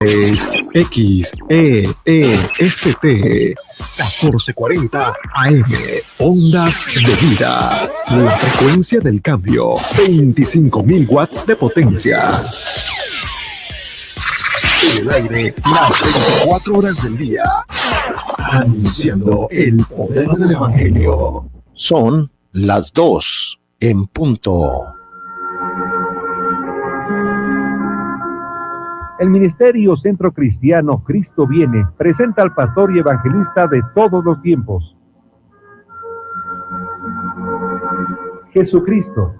Es XEEST 1440 AM, Ondas de Vida. La frecuencia del cambio, 25.000 watts de potencia. En el aire, las 24 horas del día, anunciando el poder del Evangelio. Son las 2 en punto. El Ministerio Centro Cristiano Cristo Viene presenta al pastor y evangelista de todos los tiempos, Jesucristo,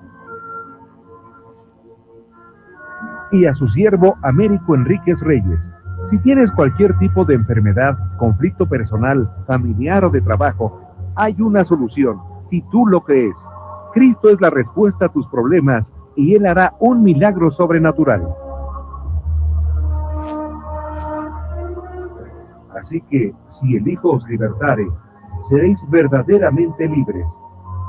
y a su siervo Américo Enríquez Reyes. Si tienes cualquier tipo de enfermedad, conflicto personal, familiar o de trabajo, hay una solución, si tú lo crees. Cristo es la respuesta a tus problemas y Él hará un milagro sobrenatural. Así que, si el Hijo os libertare, seréis verdaderamente libres.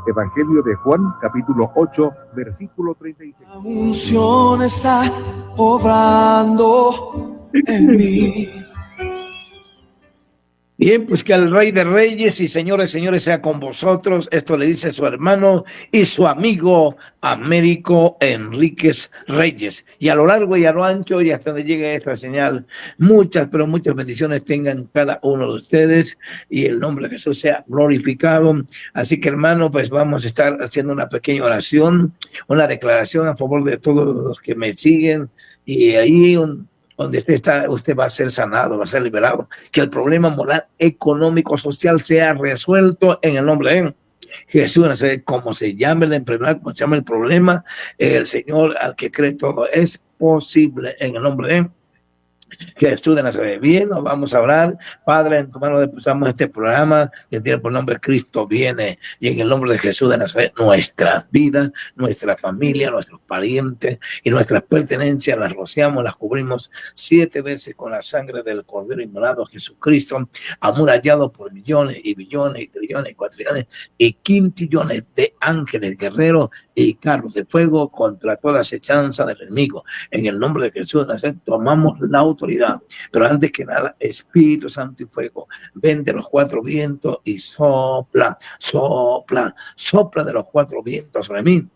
Evangelio de Juan, capítulo 8, versículo 36. La unción está obrando en mí. Bien, pues que el Rey de Reyes y señores sea con vosotros. Esto le dice su hermano y su amigo Américo Enríquez Reyes. Y a lo largo y a lo ancho y hasta donde llegue esta señal, muchas, pero muchas bendiciones tengan cada uno de ustedes y el nombre de Jesús sea glorificado. Así que, hermano, pues vamos a estar haciendo una pequeña oración, una declaración a favor de todos los que me siguen, y ahí donde usted está, usted va a ser sanado, va a ser liberado. Que el problema moral, económico, social sea resuelto en el nombre de Jesús. No sé cómo se llame la enfermedad, cómo se llama el problema, el Señor al que cree todo es posible en el nombre de Jesús de Nazaret. Bien, nos vamos a orar. Padre, en tu mano depositamos este programa que tiene por nombre Cristo Viene, y en el nombre de Jesús de Nazaret, nuestra vida, nuestra familia, nuestros parientes y nuestras pertenencias las rociamos, las cubrimos 7 veces con la sangre del Cordero inmolado Jesucristo, amurallado por millones y billones y trillones y cuatrillones y quintillones de ángeles guerreros y carros de fuego contra toda acechanza del enemigo. En el nombre de Jesús de Nazaret tomamos la autoridad, pero antes que nada, Espíritu Santo y fuego, ven de los 4 vientos y sopla de los 4 vientos sobre mí.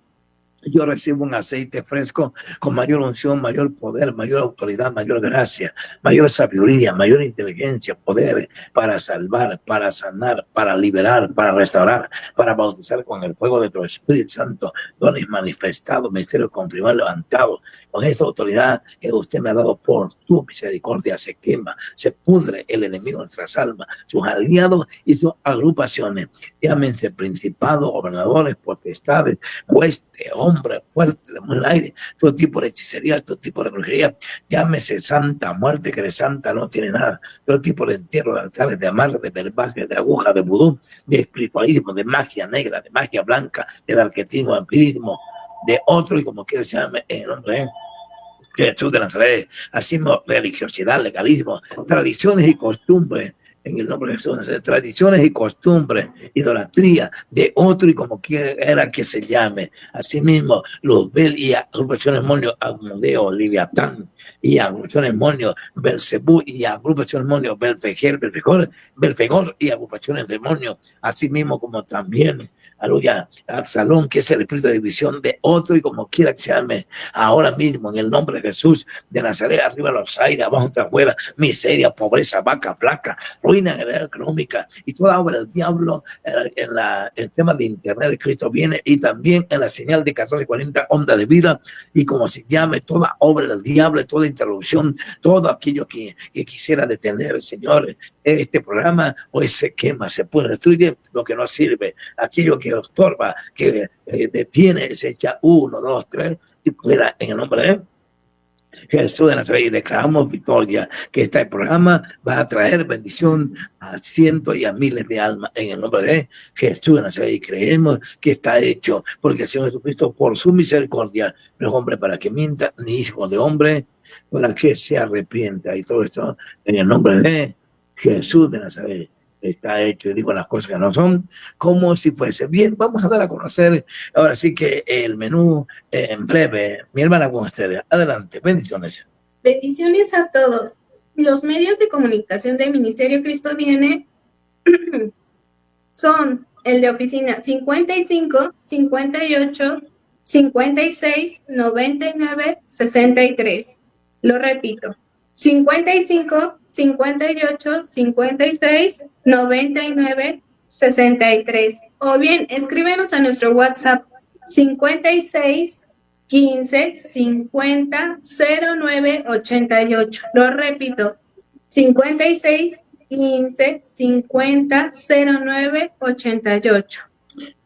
Yo recibo un aceite fresco con mayor unción, mayor poder, mayor autoridad, mayor gracia, mayor sabiduría, mayor inteligencia, poder para salvar, para sanar, para liberar, para restaurar, para bautizar con el fuego de tu Espíritu Santo, dones manifestados, misterios confirmados, levantados. Con esta autoridad que usted me ha dado por tu misericordia se quema, se pudre el enemigo de nuestras almas, sus aliados y sus agrupaciones. Llámense principados, gobernadores, potestades, huestes, hombre fuerte de el aire, todo tipo de hechicería, todo tipo de brujería, llámese santa muerte, que de santa no tiene nada, todo tipo de entierro, de altares, de amarre, de verbaje, de aguja, de vudú, de espiritualismo, de magia negra, de magia blanca, de arquetismo, vampirismo, de otro y como quiera se llame en el nombre de Jesús de Nazaret. Así religiosidad, legalismo, tradiciones y costumbres en el nombre de Jesús, tradiciones y costumbres, idolatría de otro y como quiera que se llame. Asimismo, Luzbel y agrupaciones demonios, Asmodeo, Leviatán y agrupaciones demonios, Belcebú y agrupaciones demonios, Belfegor y agrupaciones demonios. Asimismo, como también, aleluya, Absalón, que es el espíritu de división de otro y como quiera que se llame. Ahora mismo, en el nombre de Jesús de Nazaret, arriba los aires, abajo hasta afuera, miseria, pobreza, vaca, placa, ruina económica y toda obra del diablo en el tema de internet de Cristo Viene, y también en la señal de 1440 onda de vida, y como se llame toda obra del diablo, toda interrupción, todo aquello que quisiera detener, Señor, este programa hoy se quema, se pone, destruye lo que no sirve, aquello que estorba, que detiene, se echa 1, 2, 3 y fuera en el nombre de Jesús de Nazaret. Y declaramos victoria, que este programa va a traer bendición a cientos y a miles de almas en el nombre de Jesús de Nazaret, y creemos que está hecho porque el Señor Jesucristo por su misericordia no es hombre para que mienta, ni hijo de hombre para que se arrepienta, y todo esto en el nombre de Jesús de Nazaret está hecho. Y digo las cosas que no son como si fuese. Bien, vamos a dar a conocer ahora sí que el menú en breve. Mi hermana con ustedes. Adelante, bendiciones. Bendiciones a todos. Los medios de comunicación del Ministerio Cristo Viene son el de oficina 55 58 56 99 63. Lo repito, 55 58 56 99 63. O bien, escríbenos a nuestro WhatsApp 56 15 50 09 88. Lo repito, 56 15 50 09 88.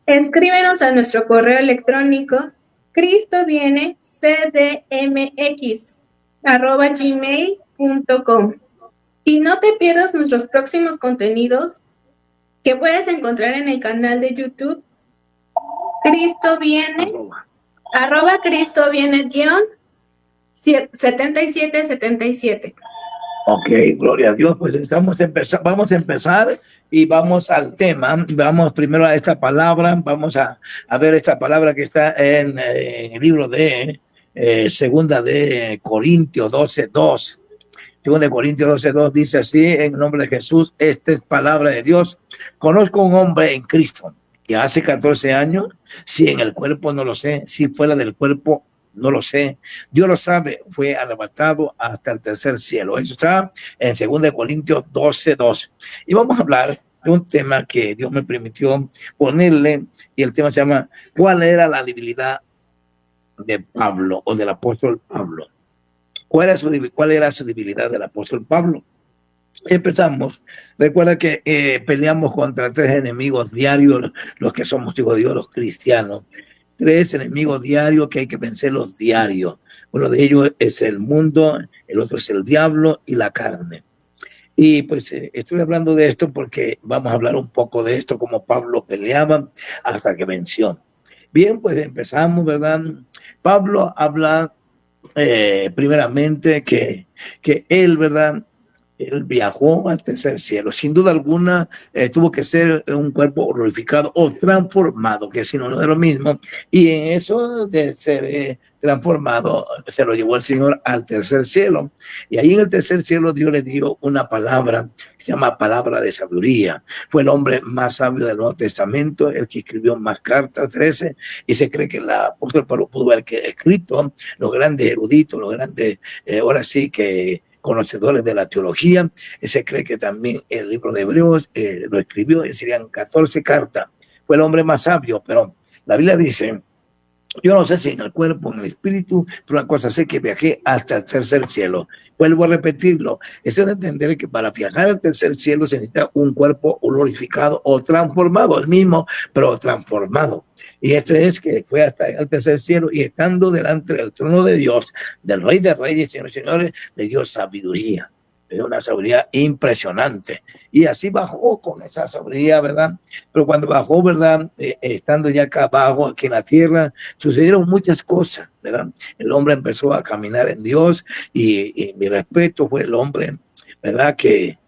Escríbenos a nuestro correo electrónico cristoviene@gmail.com. Y no te pierdas nuestros próximos contenidos que puedes encontrar en el canal de YouTube Cristo Viene, Cristo Viene _7777. Ok, gloria a Dios. Pues vamos a empezar y vamos al tema. Vamos primero a esta palabra. Vamos a ver esta palabra que está en el libro de Segunda de Corintios 12:2. Segunda de Corintios 12:2 dice así: en el nombre de Jesús, esta es palabra de Dios. Conozco un hombre en Cristo que hace 14 años, si en el cuerpo no lo sé, si fuera del cuerpo no lo sé, Dios lo sabe, fue arrebatado hasta el tercer cielo. Eso está en 2 Corintios 12:2. Y vamos a hablar de un tema que Dios me permitió ponerle, y el tema se llama ¿cuál era la debilidad de Pablo o del apóstol Pablo? ¿Cuál era su debilidad del apóstol Pablo? Empezamos. Recuerda que peleamos contra 3 enemigos diarios, los que somos hijos de Dios, los cristianos. 3 enemigos diarios que hay que vencerlos diarios. Uno de ellos es el mundo, el otro es el diablo y la carne. Y pues estoy hablando de esto porque vamos a hablar un poco de esto, como Pablo peleaba hasta que venció. Bien, pues empezamos, ¿verdad? Pablo habla primeramente que él, ¿verdad? Él viajó al tercer cielo. Sin duda alguna, tuvo que ser un cuerpo glorificado o transformado, que si no es lo mismo. Y en eso de ser transformado, se lo llevó el Señor al tercer cielo. Y ahí en el tercer cielo, Dios le dio una palabra que se llama palabra de sabiduría. Fue el hombre más sabio del Nuevo Testamento, el que escribió más cartas, 13. Y se cree que el apóstol Pablo pudo haber escrito los grandes eruditos, los grandes, ahora sí que conocedores de la teología. Se cree que también el libro de Hebreos lo escribió, serían 14 cartas. Fue el hombre más sabio, pero la Biblia dice, yo no sé si en el cuerpo, en el espíritu, pero una cosa sé que viajé hasta el tercer cielo. Vuelvo a repetirlo, es de entender que para viajar al tercer cielo se necesita un cuerpo glorificado o transformado, el mismo, pero transformado. Y este es que fue hasta el tercer cielo y estando delante del trono de Dios, del Rey de Reyes, señores y señores, le dio sabiduría. Le dio una sabiduría impresionante. Y así bajó con esa sabiduría, ¿verdad? Pero cuando bajó, ¿verdad? Estando ya acá abajo, aquí en la tierra, sucedieron muchas cosas, ¿verdad? El hombre empezó a caminar en Dios y mi respeto fue el hombre, ¿verdad? Que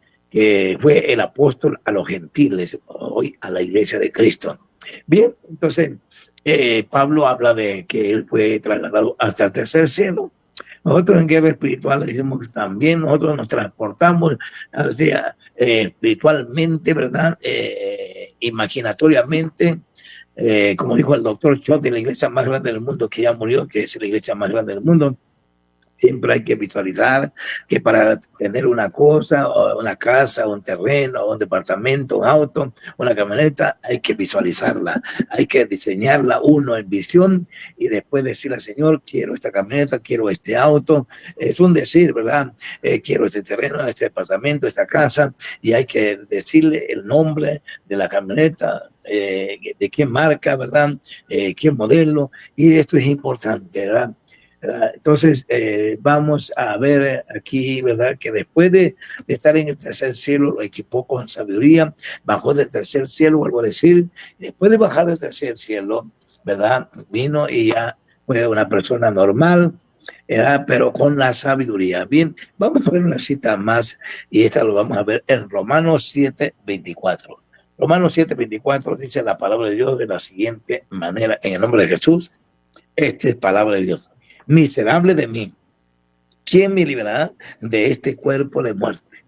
fue el apóstol a los gentiles, hoy a la iglesia de Cristo. Bien, entonces Pablo habla de que él fue trasladado hasta el tercer cielo. Nosotros en guerra espiritual decimos que también nosotros nos transportamos hacia, espiritualmente, ¿verdad? Imaginatoriamente, como dijo el doctor Schott, de la iglesia más grande del mundo, que ya murió, que es la iglesia más grande del mundo. Siempre hay que visualizar que para tener una cosa, o una casa, un terreno, un departamento, un auto, una camioneta, hay que visualizarla, hay que diseñarla uno en visión y después decirle al Señor, quiero esta camioneta, quiero este auto. Es un decir, ¿verdad? Quiero este terreno, este departamento, esta casa, y hay que decirle el nombre de la camioneta, de qué marca, ¿verdad? Qué modelo, y esto es importante, ¿verdad? Entonces vamos a ver aquí, ¿verdad? Que después de estar en el tercer cielo lo equipó con sabiduría, bajó del tercer cielo, vuelvo a decir, después de bajar del tercer cielo, ¿verdad? Vino y ya fue una persona normal, ¿verdad? Pero con la sabiduría. Bien, vamos a ver una cita más y esta lo vamos a ver en Romanos 7:24. Romanos 7:24 dice la palabra de Dios de la siguiente manera, en el nombre de Jesús, esta es palabra de Dios. Miserable de mí, ¿Quién me librará de este cuerpo de muerte?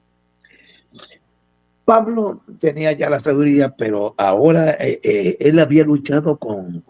Pablo tenía ya la sabiduría, pero ahora él había luchado como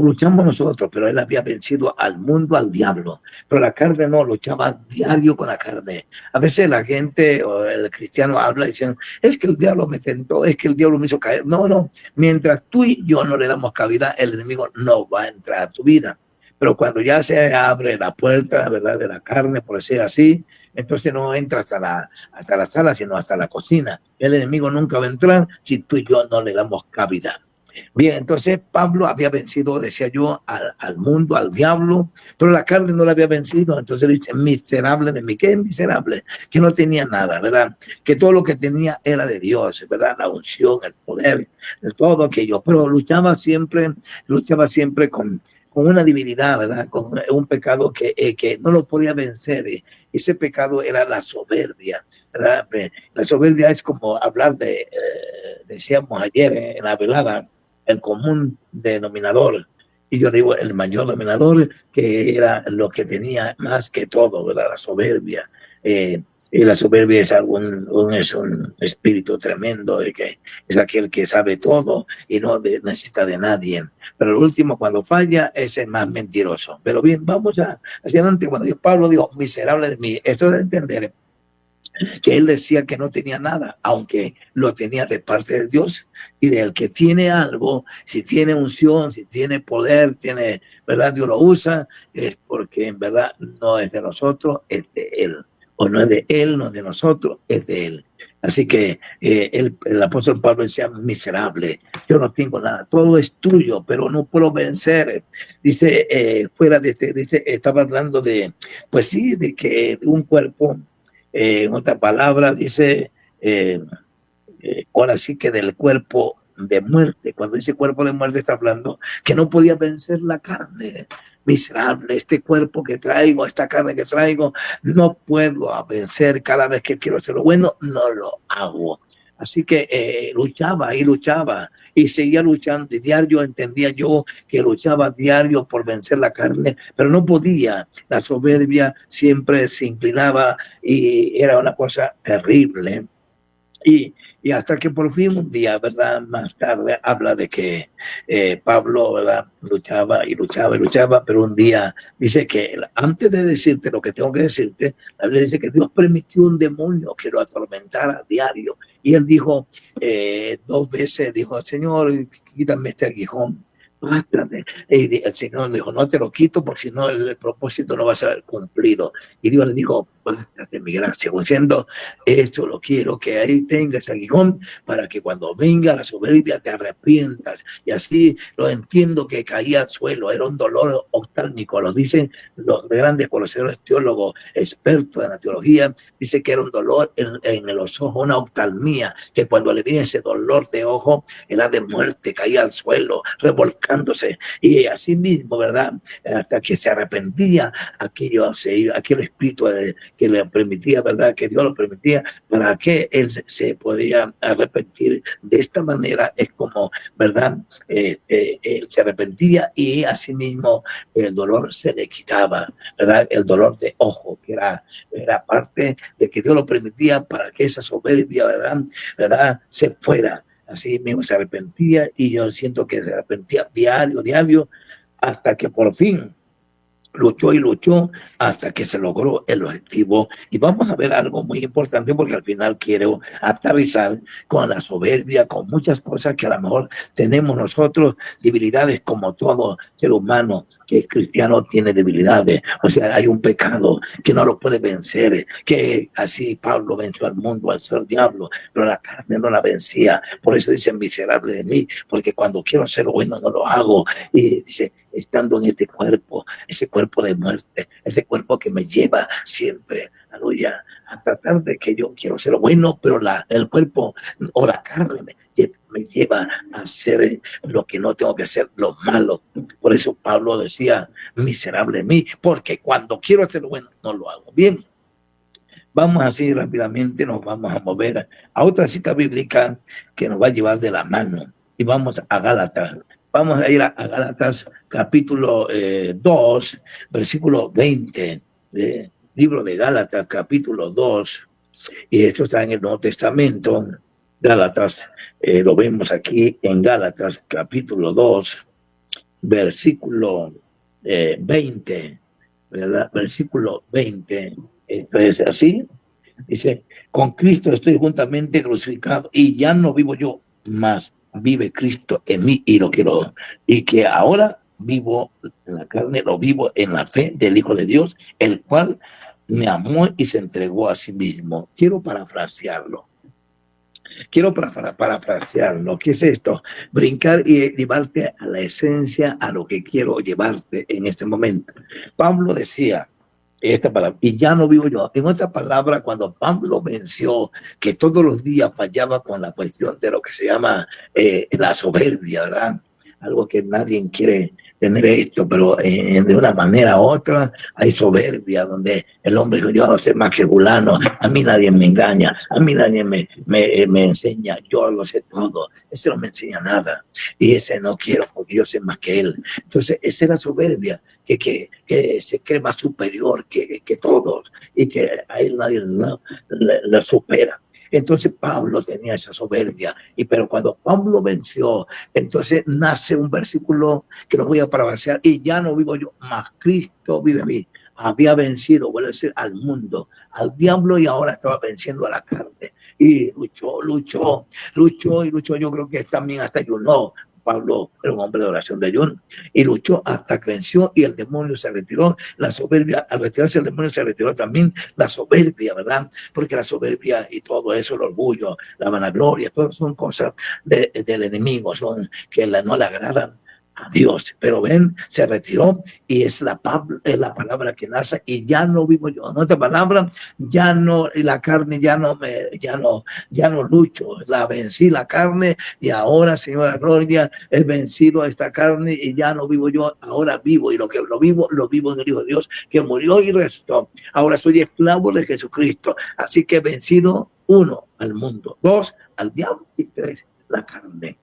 luchamos nosotros, pero él había vencido al mundo, al diablo. Pero la carne no, luchaba diario con la carne. A veces la gente o el cristiano habla diciendo, es que el diablo me tentó, es que el diablo me hizo caer. No, no, mientras tú y yo no le damos cabida, el enemigo no va a entrar a tu vida. Pero cuando ya se abre la puerta, ¿verdad?, de la carne, por decir así, entonces no entra hasta la sala, sino hasta la cocina. El enemigo nunca va a entrar si tú y yo no le damos cabida. Bien, entonces Pablo había vencido, decía yo, al mundo, al diablo, pero la carne no la había vencido. Entonces dice, miserable de mí. ¿Qué es miserable? Que no tenía nada, ¿verdad? Que todo lo que tenía era de Dios, ¿verdad? La unción, el poder, todo aquello. Pero luchaba siempre con una debilidad, ¿verdad? Con un pecado que no lo podía vencer. Ese pecado era la soberbia, ¿verdad? La soberbia es como hablar decíamos ayer en la velada, el común denominador. Y yo digo el mayor denominador, que era lo que tenía más que todo, ¿verdad? La soberbia. Y la soberbia es es un espíritu tremendo, de que es aquel que sabe todo y no necesita de nadie. Pero el último, cuando falla, es el más mentiroso. Pero bien, vamos hacia adelante. Cuando Pablo dijo, miserable de mí, esto es de entender que él decía que no tenía nada, aunque lo tenía de parte de Dios, y del que tiene algo, si tiene unción, si tiene poder, tiene, ¿verdad? Dios lo usa, es porque en verdad no es de nosotros, es de él. O no es de él, no es de nosotros, es de él. Así que el apóstol Pablo decía, miserable, yo no tengo nada, todo es tuyo, pero no puedo vencer. Dice, dice, estaba hablando de, pues sí, de que un cuerpo, en otra palabra, dice, ahora sí que del cuerpo de muerte. Cuando dice cuerpo de muerte está hablando que no podía vencer la carne. Miserable, este cuerpo que traigo, esta carne que traigo, no puedo vencer. Cada vez que quiero hacer lo bueno, no lo hago. Así que luchaba y seguía luchando. Y diario entendía yo que luchaba diario por vencer la carne, pero no podía. La soberbia siempre se inclinaba y era una cosa terrible. Y hasta que por fin un día, ¿verdad? Más tarde habla de que Pablo, ¿verdad? Luchaba, pero un día dice que antes de decirte lo que tengo que decirte, la Biblia dice que Dios permitió un demonio que lo atormentara a diario. Y él dijo 2 veces, dijo, Señor, quítame este aguijón. Bástame. Y el Señor dijo, no te lo quito porque si no el propósito no va a ser cumplido. Y Dios le dijo, bástate mi gracia, diciendo, esto lo quiero que ahí tengas aguijón para que cuando venga la soberbia te arrepientas. Y así lo entiendo que caía al suelo, era un dolor oftálmico, lo dicen los grandes conocedores teólogos, expertos en la teología, dice que era un dolor en los ojos, una oftalmía, que cuando le viene ese dolor de ojo, era de muerte, caía al suelo, revolcándose, y así mismo, ¿verdad? Hasta que se arrepentía, aquel espíritu que le permitía, ¿verdad? Que Dios lo permitía, para que él se podía arrepentir. De esta manera es como, ¿verdad? Él se arrepentía y así mismo el dolor se le quitaba, ¿verdad? El dolor de ojo, que era parte de que Dios lo permitía para que esa soberbia, ¿verdad? Se fuera. Así mismo se arrepentía y yo siento que se arrepentía diario, hasta que por fin luchó hasta que se logró el objetivo. Y vamos a ver algo muy importante, porque al final quiero aterrizar con la soberbia, con muchas cosas que a lo mejor tenemos nosotros, debilidades, como todo ser humano que es cristiano tiene debilidades. O sea, hay un pecado que no lo puede vencer, que así Pablo venció al mundo, al ser diablo, pero la carne no la vencía. Por eso dice, miserable de mí, porque cuando quiero hacer lo bueno no lo hago. Y dice, estando en este cuerpo, ese cuerpo de muerte, ese cuerpo que me lleva siempre, aleluya, a tratar de que yo quiero hacer lo bueno, pero el cuerpo o la carne me lleva a hacer lo que no tengo que hacer, lo malo. Por eso Pablo decía, miserable de mí, porque cuando quiero hacer lo bueno no lo hago. Bien, vamos así rápidamente, nos vamos a mover a otra cita bíblica que nos va a llevar de la mano, y vamos a Gálatas. Vamos a ir a Gálatas capítulo 2, versículo 20. libro de Gálatas, capítulo 2, y esto está en el Nuevo Testamento. Gálatas, lo vemos aquí en Gálatas, capítulo 2, versículo 20, ¿verdad? Versículo 20, esto es así. Dice, con Cristo estoy juntamente crucificado y ya no vivo yo, mas vive Cristo en mí y que ahora vivo en la carne, lo vivo en la fe del Hijo de Dios, el cual me amó y se entregó a sí mismo. Quiero parafrasearlo. Parafrasearlo. ¿Qué es esto? Brincar y llevarte a la esencia, a lo que quiero llevarte en este momento. Pablo decía esta palabra, y ya no vivo yo. En otra palabra, cuando Pablo venció que todos los días fallaba con la cuestión de lo que se llama la soberbia, ¿verdad? Algo que nadie quiere tener esto, pero de una manera u otra hay soberbia, donde el hombre dijo, yo no sé más que fulano, a mí nadie me engaña, a mí nadie me enseña, yo lo sé todo, ese no me enseña nada, y ese no quiero porque yo sé más que él. Entonces esa es la soberbia, que se cree más superior que todos, y que a él nadie la supera. Entonces Pablo tenía esa soberbia, pero cuando Pablo venció, entonces nace un versículo que lo voy a parafrasear, y ya no vivo yo, mas Cristo vive en mí. Había vencido, vuelve a decir, al mundo, al diablo, y ahora estaba venciendo a la carne. Y luchó. Yo creo que también hasta ayunó. Pablo era un hombre de oración, de ayuno, y luchó hasta que venció y el demonio se retiró. La soberbia, al retirarse el demonio se retiró también la soberbia, ¿verdad? Porque la soberbia y todo eso, el orgullo, la vanagloria, todas son cosas del enemigo, son que no le agradan a Dios. Pero ven, se retiró, y es la palabra que nace, y ya no vivo yo. En otra palabra, ya no, la carne ya no lucho, la vencí la carne, y ahora, Señora Gloria, he vencido a esta carne, y ya no vivo yo, ahora vivo, y lo que lo vivo en el Hijo de Dios, que murió y resucitó. Ahora soy esclavo de Jesucristo, así que he vencido, 1, al mundo, 2, al diablo, y 3, la carne.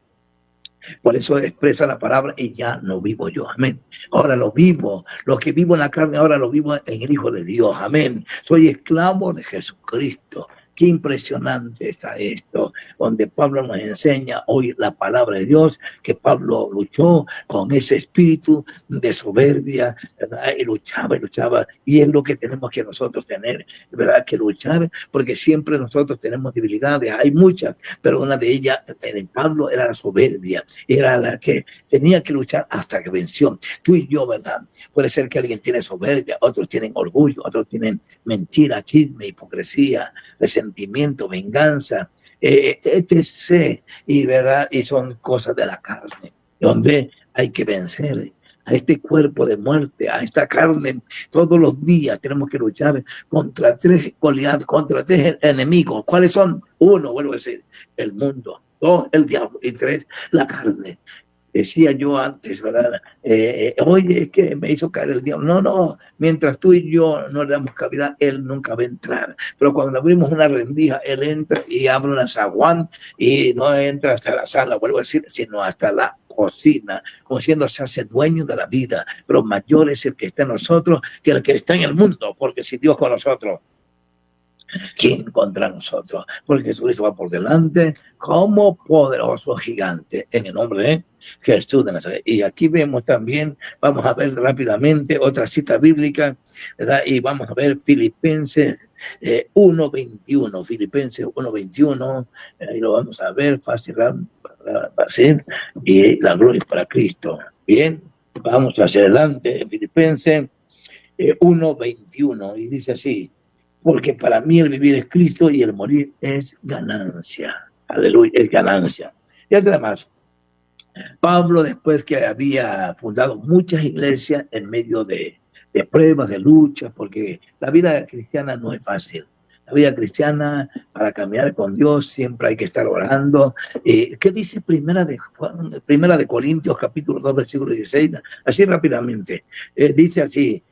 Por eso expresa la palabra, y ya no vivo yo, amén. Ahora lo que vivo en la carne, ahora lo vivo en el Hijo de Dios, amén. Soy esclavo de Jesucristo. Qué impresionante está esto, donde Pablo nos enseña hoy la palabra de Dios, que Pablo luchó con ese espíritu de soberbia, ¿verdad? Y luchaba, y es lo que tenemos que nosotros tener, ¿verdad? Que luchar, porque siempre nosotros tenemos debilidades, hay muchas, pero una de ellas, en Pablo, era la soberbia, era la que tenía que luchar hasta que venció. Tú y yo, ¿verdad? Puede ser que alguien tiene soberbia, otros tienen orgullo, otros tienen mentira, chisme, hipocresía, resentimiento, venganza, etc. Y verdad, y son cosas de la carne, donde hay que vencer a este cuerpo de muerte, a esta carne. Todos los días tenemos que luchar contra 3 Goliat, contra 3 enemigos. ¿Cuáles son? 1, vuelvo a decir, el mundo. 2, el diablo. Y 3, la carne. Decía yo antes, ¿verdad? Oye, es que me hizo caer el diablo. No, mientras tú y yo no le damos cavidad, él nunca va a entrar. Pero cuando abrimos una rendija, él entra y abre una zaguán, y no entra hasta la sala, vuelvo a decir, sino hasta la cocina, como diciendo, se hace dueño de la vida. Pero mayor es el que está en nosotros que el que está en el mundo, porque si Dios con nosotros, ¿quién contra nosotros? Porque Jesucristo va por delante como poderoso gigante, en el nombre de Jesús de Nazaret. Y aquí vemos también, vamos a ver rápidamente otra cita bíblica, ¿verdad? Y vamos a ver Filipenses 1:21, Filipenses 1:21, ahí lo vamos a ver fácil, y la gloria es para Cristo. Bien, vamos hacia adelante, Filipenses 1:21, y dice así: porque para mí el vivir es Cristo y el morir es ganancia. Aleluya, es ganancia. Y además, Pablo, después que había fundado muchas iglesias en medio de pruebas, de luchas, porque la vida cristiana no es fácil. La vida cristiana, para caminar con Dios, siempre hay que estar orando. ¿Qué dice Primera de Corintios, capítulo 2, versículo 16? Así rápidamente. Dice así,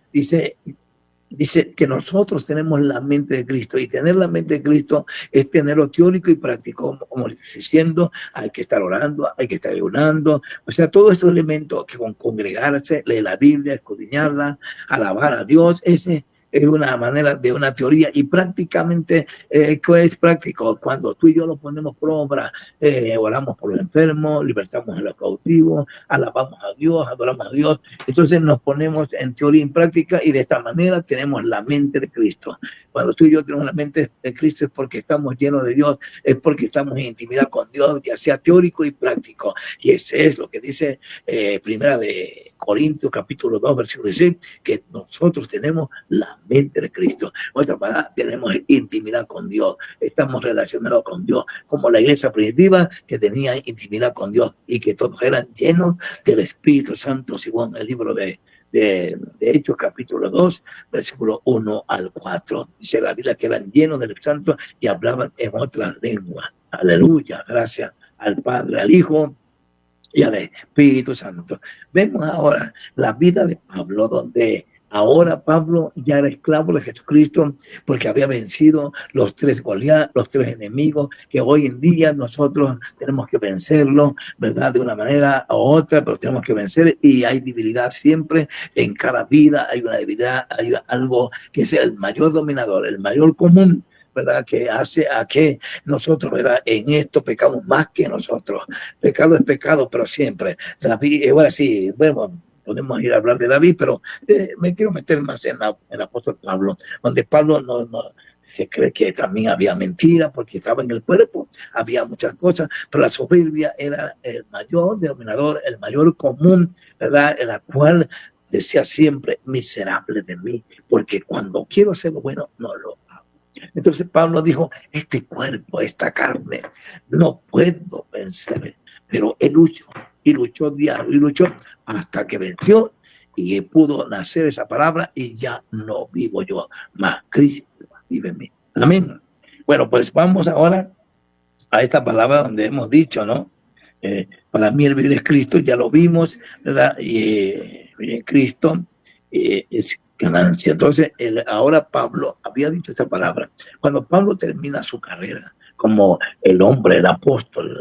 dice que nosotros tenemos la mente de Cristo, y tener la mente de Cristo es tenerlo teórico y práctico, como diciendo, hay que estar orando, hay que estar ayunando, o sea, todos estos elementos que con congregarse, leer la Biblia, escudriñarla, alabar a Dios, ese es una manera de una teoría y prácticamente, ¿qué es práctico? Cuando tú y yo lo ponemos por obra, oramos por los enfermos, libertamos a los cautivos, alabamos a Dios, adoramos a Dios, entonces nos ponemos en teoría y en práctica y de esta manera tenemos la mente de Cristo. Cuando tú y yo tenemos la mente de Cristo es porque estamos llenos de Dios, es porque estamos en intimidad con Dios, ya sea teórico y práctico. Y ese es lo que dice Primera de Corintios capítulo 2 versículo 16, que nosotros tenemos la mente de Cristo. En otra palabra, tenemos intimidad con Dios, estamos relacionados con Dios, como la iglesia primitiva que tenía intimidad con Dios y que todos eran llenos del Espíritu Santo, según el libro de Hechos capítulo 2, versículo 1 al 4. Dice la Biblia que eran llenos del Santo y hablaban en otras lenguas. Aleluya, gracias al Padre, al Hijo y al Espíritu Santo. Vemos ahora la vida de Pablo, donde ahora Pablo ya era esclavo de Jesucristo porque había vencido los tres Goliat, los tres enemigos que hoy en día nosotros tenemos que vencerlos, ¿verdad? De una manera u otra, pero tenemos que vencer y hay debilidad siempre en cada vida, hay una debilidad, hay algo que es el mayor dominador, el mayor común, ¿verdad? Que hace a que nosotros, ¿verdad? En esto pecamos más que nosotros. Pecado es pecado, pero siempre. David, ahora sí, bueno, podemos ir a hablar de David, pero me quiero meter más en el apóstol Pablo, donde Pablo no se cree que también había mentira porque estaba en el cuerpo, había muchas cosas, pero la soberbia era el mayor denominador, el mayor común, ¿verdad? En la cual decía siempre, miserable de mí, porque cuando quiero hacer lo bueno, no lo hago. Entonces Pablo dijo, este cuerpo, esta carne, no puedo vencer, pero él luchó y luchó diario y luchó hasta que venció y pudo nacer esa palabra y ya no vivo yo, más Cristo vive en mí. Amén. Bueno, pues vamos ahora a esta palabra donde hemos dicho, ¿no? Para mí el vivir es Cristo, ya lo vimos, ¿verdad? Y en Cristo es ganancia. Entonces, ahora Pablo había dicho esta palabra. Cuando Pablo termina su carrera como el hombre, el apóstol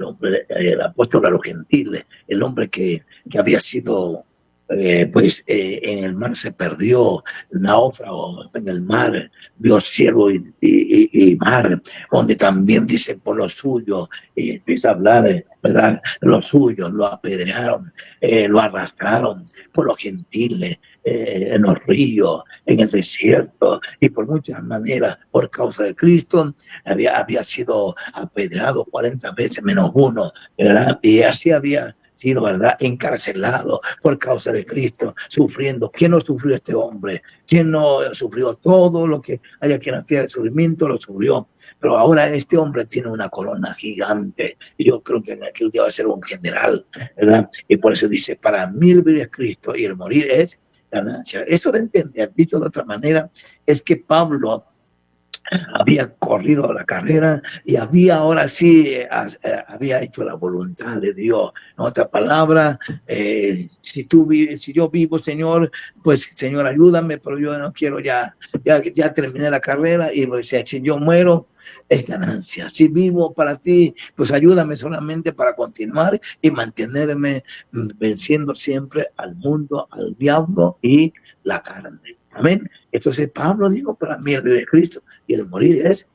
a los gentiles, el hombre que había sido, en el mar se perdió, náufrago en el mar, vio cielo y mar, donde también dice por lo suyo, y empieza a hablar, ¿verdad? Los suyos lo apedrearon, lo arrastraron por los gentiles, en los ríos, en el desierto, y por muchas maneras, por causa de Cristo, había sido apedreado 40 veces menos uno, ¿verdad? Y así había sido, ¿verdad?, encarcelado por causa de Cristo, sufriendo. ¿Quién no sufrió este hombre? ¿Quién no sufrió todo lo que hay aquí en la tierra de sufrimiento? Lo sufrió. Pero ahora este hombre tiene una corona gigante y yo creo que en aquel día va a ser un general, ¿verdad? Y por eso dice, para mí el vivir es Cristo y el morir es ganancia. Esto de entender, dicho de otra manera, es que Pablo había corrido la carrera y había ahora sí, había hecho la voluntad de Dios. En otra palabra, si yo vivo, Señor, pues Señor, ayúdame, pero yo no quiero ya terminé la carrera y pues, si yo muero, es ganancia. Si vivo para ti, pues ayúdame solamente para continuar y mantenerme venciendo siempre al mundo, al diablo y la carne. Amén. Entonces Pablo dijo, para mí el vivir es Cristo y el morir es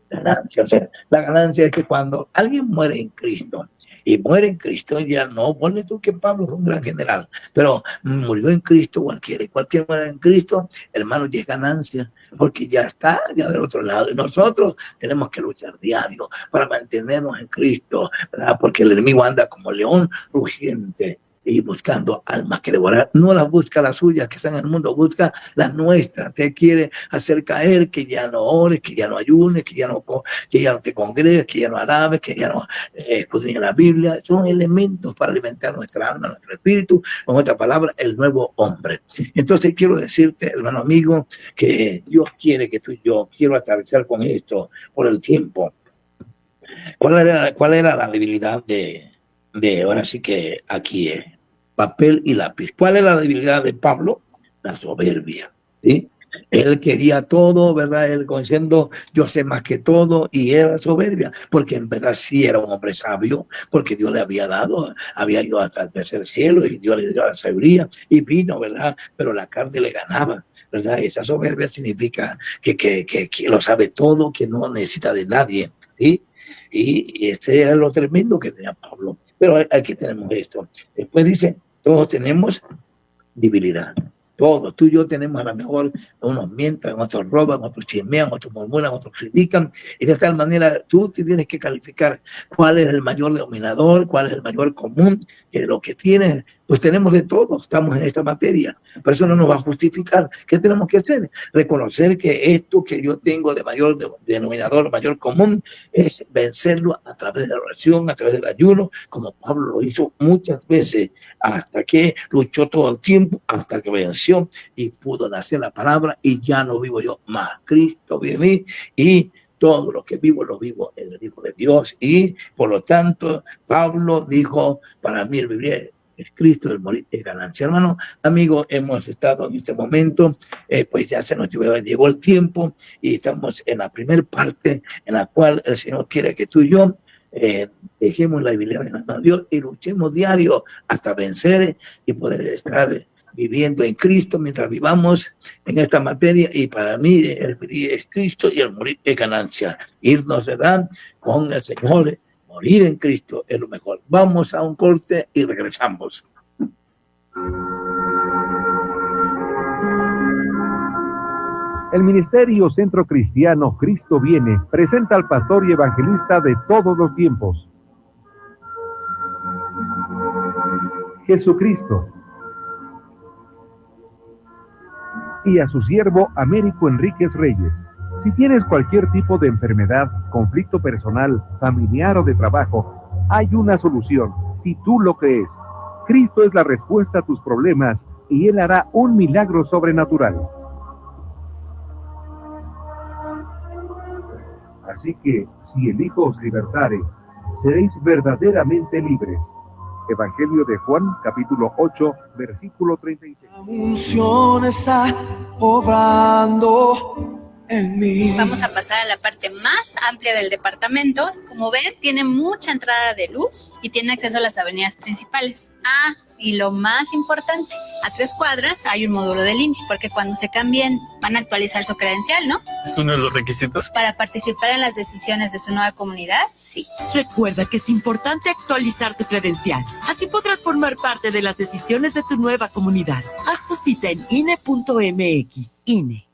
ganancia. O sea, la ganancia es que cuando alguien muere en Cristo y muere en Cristo, ya no, ponle tú que Pablo es un gran general, pero murió en Cristo cualquiera, y cualquier muere en Cristo, hermano, ya es ganancia, porque ya está ya del otro lado. Y nosotros tenemos que luchar diario para mantenernos en Cristo, ¿verdad? Porque el enemigo anda como león rugiente y buscando almas que devorar. No las busca las suyas que están en el mundo, busca las nuestras. Te quiere hacer caer, que ya no ores, que ya no ayunes, que ya no te congregues, que ya no alabes, que ya no escudriñes la Biblia. Son elementos para alimentar nuestra alma, nuestro espíritu, con otra palabra, el nuevo hombre. Entonces quiero decirte, hermano amigo, que Dios quiere que tú y yo, quiero atravesar con esto por el tiempo. ¿Cuál era la debilidad de ahora sí que aquí es? Papel y lápiz. ¿Cuál es la debilidad de Pablo? La soberbia, ¿sí? Él quería todo, ¿verdad? Él diciendo, yo sé más que todo, y era soberbia, porque en verdad sí era un hombre sabio, porque Dios le había dado, había ido hasta el tercer cielo, y Dios le dio la sabiduría, y vino, ¿verdad? Pero la carne le ganaba. ¿verdad? Esa soberbia significa que lo sabe todo, que no necesita de nadie, ¿sí? Y este era lo tremendo que tenía Pablo. Pero aquí tenemos esto. Después dice, todos tenemos debilidad. Todos, tú y yo tenemos a lo mejor, unos mienten, otros roban, otros chismean, otros murmuran, otros critican, y de tal manera tú te tienes que calificar cuál es el mayor denominador, cuál es el mayor común, que lo que tienes, pues tenemos de todo, estamos en esta materia, pero eso no nos va a justificar. ¿Qué tenemos que hacer? Reconocer que esto que yo tengo de mayor denominador, mayor común, es vencerlo a través de la oración, a través del ayuno, como Pablo lo hizo muchas veces, hasta que luchó todo el tiempo, hasta que venció y pudo nacer la palabra, y ya no vivo yo más, Cristo vive en mí, y todo lo que vivo lo vivo en el Hijo de Dios. Y por lo tanto Pablo dijo, para mí el vivir es Cristo, el morir es ganancia. Hermano, amigo, hemos estado en este momento, pues ya se nos llegó el tiempo, y estamos en la primera parte en la cual el Señor quiere que tú y yo dejemos la debilidad en las manos de Dios y luchemos diario hasta vencer y poder estar viviendo en Cristo mientras vivamos en esta materia. Y para mí el vivir es Cristo y el morir es ganancia. Irnos, ¿verdad?, con el Señor, morir en Cristo es lo mejor. Vamos a un corte y regresamos. El Ministerio Centro Cristiano Cristo Viene presenta al pastor y evangelista de todos los tiempos, Jesucristo, y a su siervo Américo Enríquez Reyes. Si tienes cualquier tipo de enfermedad, conflicto personal, familiar o de trabajo, hay una solución, si tú lo crees. Cristo es la respuesta a tus problemas y Él hará un milagro sobrenatural. Así que, si el Hijo os libertare, seréis verdaderamente libres. Evangelio de Juan, capítulo 8, versículo 36. La unción está obrando en mí. Vamos a pasar a la parte más amplia del departamento. Como ven, tiene mucha entrada de luz y tiene acceso a las avenidas principales. Y lo más importante, a 3 cuadras hay un módulo de línea, porque cuando se cambien van a actualizar su credencial, ¿no? ¿Es uno de los requisitos? Para participar en las decisiones de su nueva comunidad, sí. Recuerda que es importante actualizar tu credencial. Así podrás formar parte de las decisiones de tu nueva comunidad. Haz tu cita en INE.mx. INE.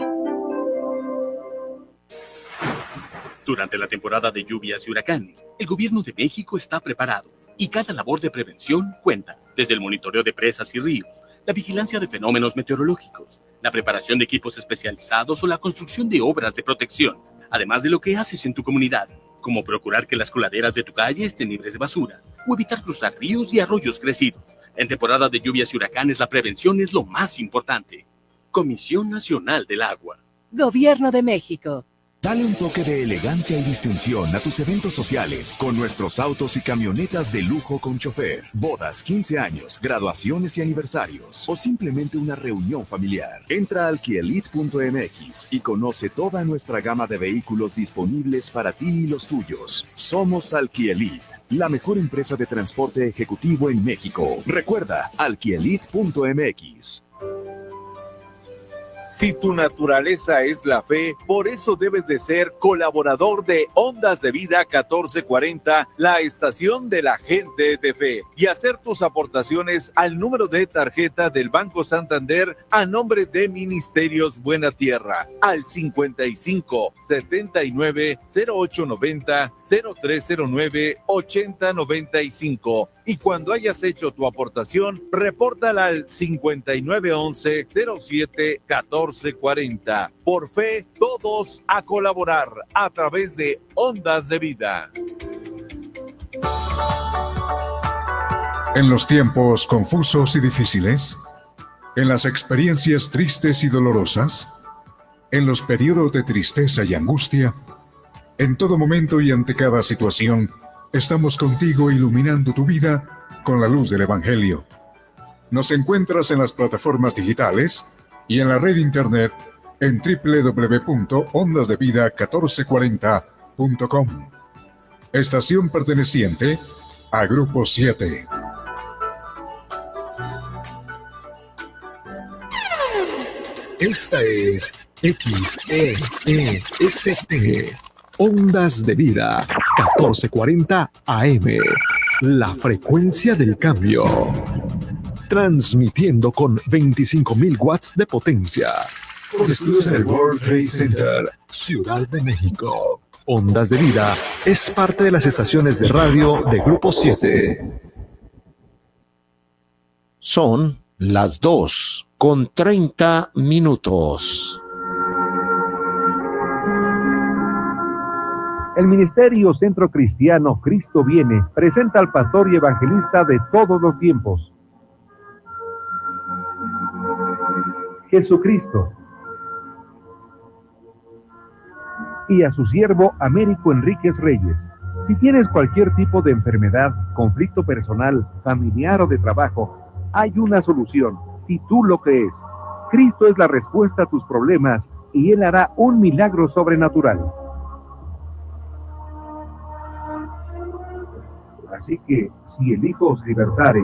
Durante la temporada de lluvias y huracanes, el Gobierno de México está preparado y cada labor de prevención cuenta, desde el monitoreo de presas y ríos, la vigilancia de fenómenos meteorológicos, la preparación de equipos especializados o la construcción de obras de protección, además de lo que haces en tu comunidad, como procurar que las coladeras de tu calle estén libres de basura o evitar cruzar ríos y arroyos crecidos. En temporada de lluvias y huracanes, la prevención es lo más importante. Comisión Nacional del Agua. Gobierno de México. Dale un toque de elegancia y distinción a tus eventos sociales con nuestros autos y camionetas de lujo con chofer. Bodas, 15 años, graduaciones y aniversarios o simplemente una reunión familiar. Entra a alquielite.mx y conoce toda nuestra gama de vehículos disponibles para ti y los tuyos. Somos Alquielite, la mejor empresa de transporte ejecutivo en México. Recuerda, alquielite.mx. Si tu naturaleza es la fe, por eso debes de ser colaborador de Ondas de Vida 1440, la estación de la gente de fe, y hacer tus aportaciones al número de tarjeta del Banco Santander a nombre de Ministerios Buena Tierra, al 55 79 0890 0309 8095. Y cuando hayas hecho tu aportación, repórtala al 5911 07 1440. Por fe, todos a colaborar a través de Ondas de Vida. En los tiempos confusos y difíciles, en las experiencias tristes y dolorosas, en los periodos de tristeza y angustia, en todo momento y ante cada situación, estamos contigo iluminando tu vida con la luz del Evangelio. Nos encuentras en las plataformas digitales y en la red internet en www.ondasdevida1440.com. Estación perteneciente a Grupo 7. Esta es XEEST, Ondas de Vida, 1440 AM, la frecuencia del cambio. Transmitiendo con 25.000 watts de potencia. Por estudios en el World Trade Center, Ciudad de México. Ondas de Vida es parte de las estaciones de radio de Grupo 7. Son las 2:30. El Ministerio Centro Cristiano Cristo Viene presenta al pastor y evangelista de todos los tiempos, Jesucristo, y a su siervo Américo Enríquez Reyes. Si tienes cualquier tipo de enfermedad, conflicto personal, familiar o de trabajo, hay una solución, si tú lo crees. Cristo es la respuesta a tus problemas y Él hará un milagro sobrenatural. Así que, si el Hijo os libertare,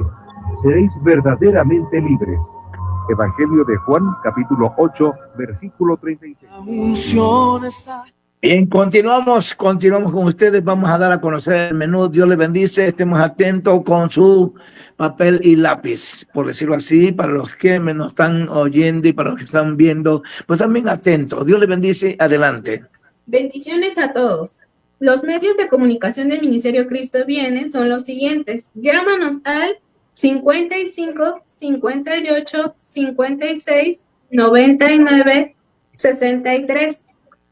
seréis verdaderamente libres. Evangelio de Juan, capítulo 8, versículo 36. Bien, continuamos con ustedes. Vamos a dar a conocer el menú. Dios les bendice. Estemos atentos con su papel y lápiz, por decirlo así, para los que me nos están oyendo y para los que están viendo, pues también atentos. Dios les bendice. Adelante. Bendiciones a todos. Los medios de comunicación del Ministerio Cristo Viene son los siguientes. Llámanos al 55 58 56 99 63.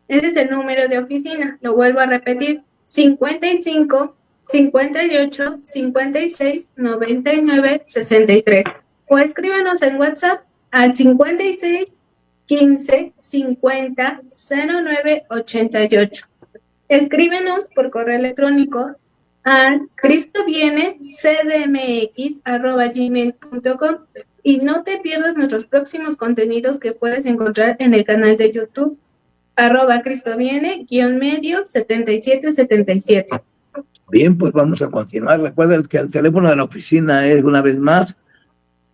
Ese es el número de oficina. Lo vuelvo a repetir. 55 58 56 99 63. O escríbanos en WhatsApp al 56 15 50 09 88. Escríbenos por correo electrónico a cristovienescdmx@gmail.com y no te pierdas nuestros próximos contenidos que puedes encontrar en el canal de YouTube @cristoviene_medio 7777. Bien, pues vamos a continuar. Recuerda que el teléfono de la oficina es, una vez más,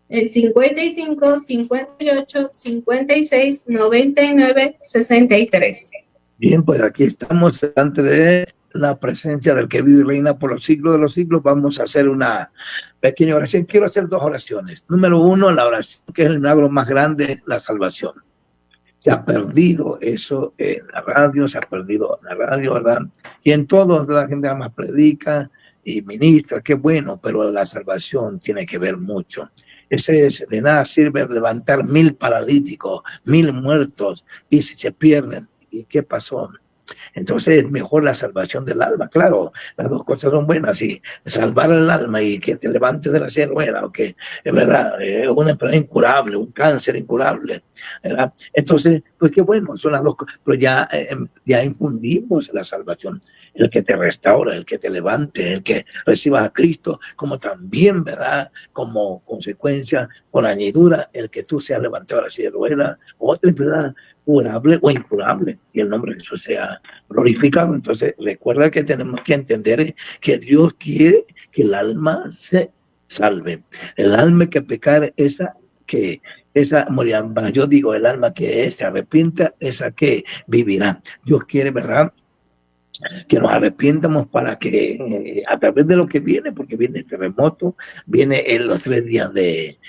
el 55 58 56 99 63. Bien, pues aquí estamos delante de la presencia del que vive y reina por los siglos de los siglos. Vamos a hacer una pequeña oración. Quiero hacer dos oraciones. Número uno, la oración que es el milagro más grande, la salvación. Se ha perdido eso en la radio, ¿verdad? Y en todo, la gente más predica y ministra, qué bueno, pero la salvación tiene que ver mucho. De nada sirve levantar 1000 paralíticos, 1000 muertos, y si se pierden, ¿y qué pasó? Entonces es mejor la salvación del alma. Claro, las dos cosas son buenas, y salvar el alma y que te levantes de la silla de ruedas, que es verdad, una enfermedad incurable, un cáncer incurable, ¿verdad? Entonces, pues qué bueno, son las dos cosas, pero ya infundimos la salvación, el que te restaura, el que te levante, el que reciba a Cristo, como también, ¿verdad? Como consecuencia, por añadidura, el que tú seas levantado de la silla de ruedas, otra enfermedad curable o incurable, y el nombre de Jesús sea glorificado. Entonces recuerda que tenemos que entender que Dios quiere que el alma se salve. El alma que pecar, esa morirá. Yo digo, el alma que se arrepienta, esa que vivirá. Dios quiere, ¿verdad?, que nos arrepientamos para que a través de lo que viene, porque viene el terremoto, viene los 3 días de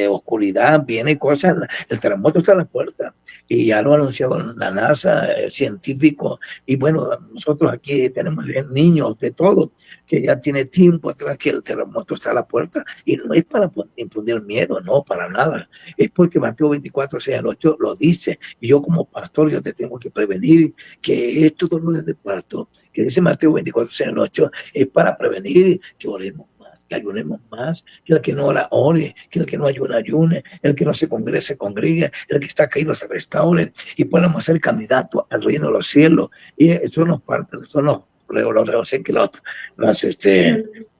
oscuridad, viene cosas, el terremoto está a la puerta y ya lo ha anunciado la NASA, científico, y bueno, nosotros aquí tenemos niños de todo, que ya tiene tiempo atrás que el terremoto está a la puerta, y no es para infundir miedo, no, para nada, es porque Mateo 24, 6 al 8 lo dice, y yo como pastor yo te tengo que prevenir que estos dolores de parto, que dice Mateo 24, 6 al 8, es para prevenir que oremos más, que ayunemos más, que el que no ora, ore, que el que no ayuna, ayune, el que no se congregue, el que está caído se restaure, y podamos ser candidatos al reino de los cielos. Y eso nos parte, son los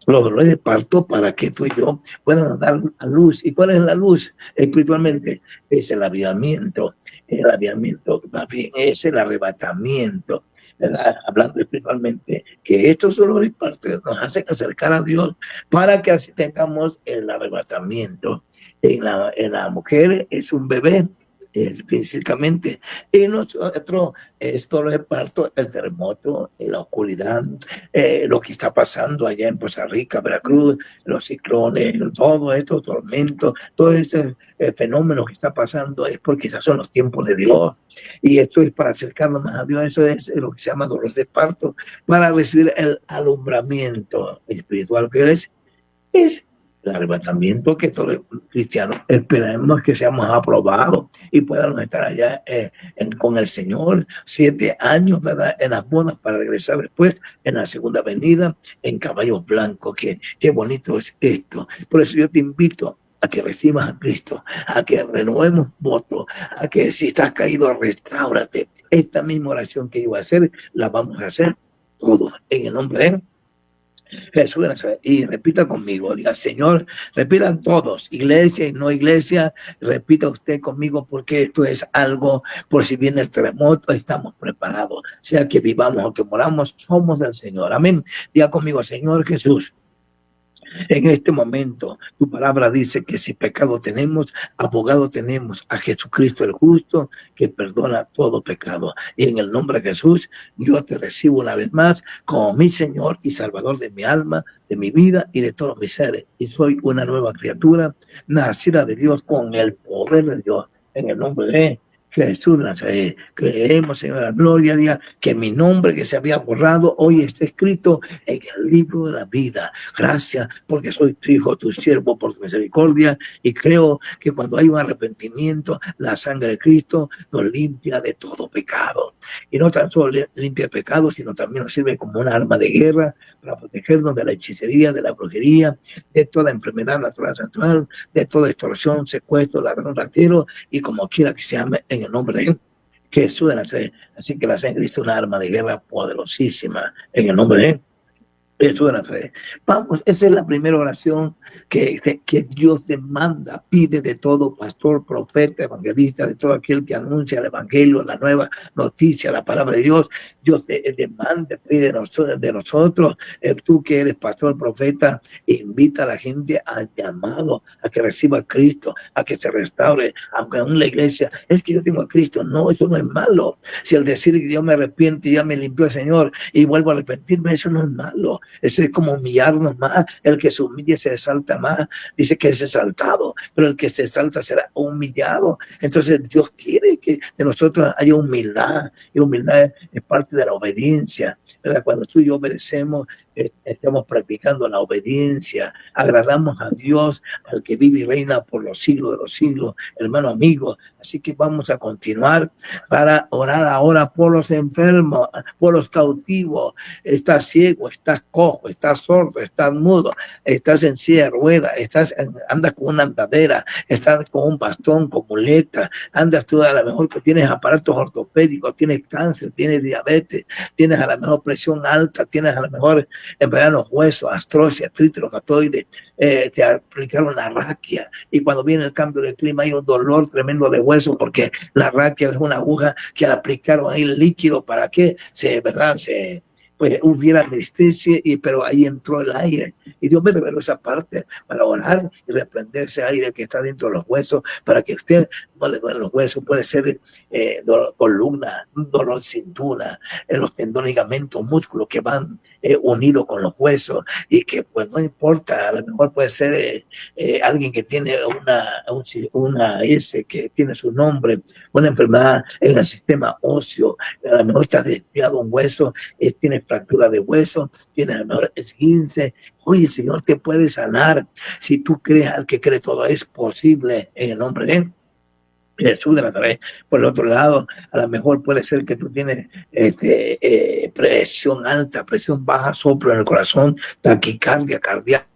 dolores de parto, para que tú y yo puedan dar a luz. ¿Y cuál es la luz espiritualmente? Es el avivamiento, más bien es el arrebatamiento, ¿verdad? Hablando espiritualmente, que estos dolores de parto nos hacen acercar a Dios para que así tengamos el arrebatamiento. En la mujer es un bebé, físicamente. Y nosotros, esto lo parto, el terremoto, la oscuridad, lo que está pasando allá en Costa Rica, Veracruz, los ciclones, todo estos tormentos, todo ese fenómeno que está pasando es porque esos son los tiempos de Dios. Y esto es para acercarnos más a Dios. Eso es lo que se llama dolor de parto, para recibir el alumbramiento espiritual que es el arrebatamiento, que todos los cristianos esperemos que seamos aprobados y podamos estar allá con el Señor 7 años, ¿verdad?, en las bodas, para regresar después en la segunda venida en caballos blancos. Qué bonito es esto. Por eso yo te invito a que recibas a Cristo, a que renovemos votos, a que si estás caído, restáurate. Esta misma oración que iba a hacer, la vamos a hacer todos en el nombre de Él. Jesús de Nazaret. Y repita conmigo, diga: Señor, repitan todos, iglesia y no iglesia, repita usted conmigo, porque esto es algo, por si viene el terremoto, estamos preparados, sea que vivamos o que moramos, somos del Señor. Amén. Diga conmigo: Señor Jesús, en este momento, tu palabra dice que si pecado tenemos, abogado tenemos a Jesucristo el justo, que perdona todo pecado. Y en el nombre de Jesús, yo te recibo una vez más como mi Señor y Salvador de mi alma, de mi vida y de todos mis seres. Y soy una nueva criatura, nacida de Dios con el poder de Dios. En el nombre de Jesús de Nazaret, creemos, Señor, gloria a Dios, que mi nombre que se había borrado hoy está escrito en el libro de la vida. Gracias, porque soy tu hijo, tu siervo, por tu misericordia, y creo que cuando hay un arrepentimiento, la sangre de Cristo nos limpia de todo pecado. Y no tan solo limpia pecado, sino también nos sirve como un arma de guerra para protegernos de la hechicería, de la brujería, de toda enfermedad natural, de toda extorsión, secuestro, ladrón, ratero, y como quiera que se llame, en el nombre de Jesús de Nazaret. Así que la sangre es una arma de guerra poderosísima en el nombre de Jesús de Nazaret. Vamos, esa es la primera oración que Dios demanda, pide de todo pastor, profeta, evangelista, de todo aquel que anuncia el evangelio, la nueva noticia, la palabra de Dios. Dios te demanda, pide de nosotros, tú que eres pastor, profeta, invita a la gente al llamado, a que reciba a Cristo, a que se restaure, aunque en la iglesia, es que yo tengo a Cristo. No, eso no es malo. Si al decir que yo me arrepiento y ya me limpió el Señor y vuelvo a arrepentirme, eso no es malo. Eso es como humillarnos más. El que se humille se exalta más. Dice que es exaltado, pero el que se exalta será humillado. Entonces Dios quiere que de nosotros haya humildad, y humildad es parte de la obediencia, ¿verdad? Cuando tú y yo obedecemos, estamos practicando la obediencia, agradamos a Dios, al que vive y reina por los siglos de los siglos, hermano amigo. Así que vamos a continuar para orar ahora por los enfermos, por los cautivos. Estás ciego, estás cojo, estás sordo, estás mudo, estás en silla de ruedas, andas con una andadera, estás con un bastón, con muleta, andas tú a lo mejor que tienes aparatos ortopédicos, tienes cáncer, tienes diabetes, tienes a lo mejor presión alta, tienes a lo mejor enfermedad en los huesos, artrosis, artritis reumatoide, te aplicaron la raquia, y cuando viene el cambio de clima hay un dolor tremendo de hueso, porque la raquia es una aguja que le aplicaron ahí el líquido para que pues hubiera anestesia, pero ahí entró el aire. Y Dios me reveló esa parte para orar y reprender ese aire que está dentro de los huesos, para que usted no le duelen los huesos. Puede ser dolor columna, dolor de cintura, los tendones, ligamentos, músculos que van unidos con los huesos, y que pues no importa, a lo mejor puede ser alguien que tiene una S que tiene su nombre, una enfermedad en el sistema óseo, a lo mejor está desviado un hueso, tiene fractura de hueso, tiene a lo mejor esguince. Oye, el Señor te puede sanar. Si tú crees, al que cree todo es posible, en el nombre de Jesús de Nazaret. Por el otro lado, a lo mejor puede ser que tú tienes presión alta, presión baja, soplo en el corazón, taquicardia cardíaca,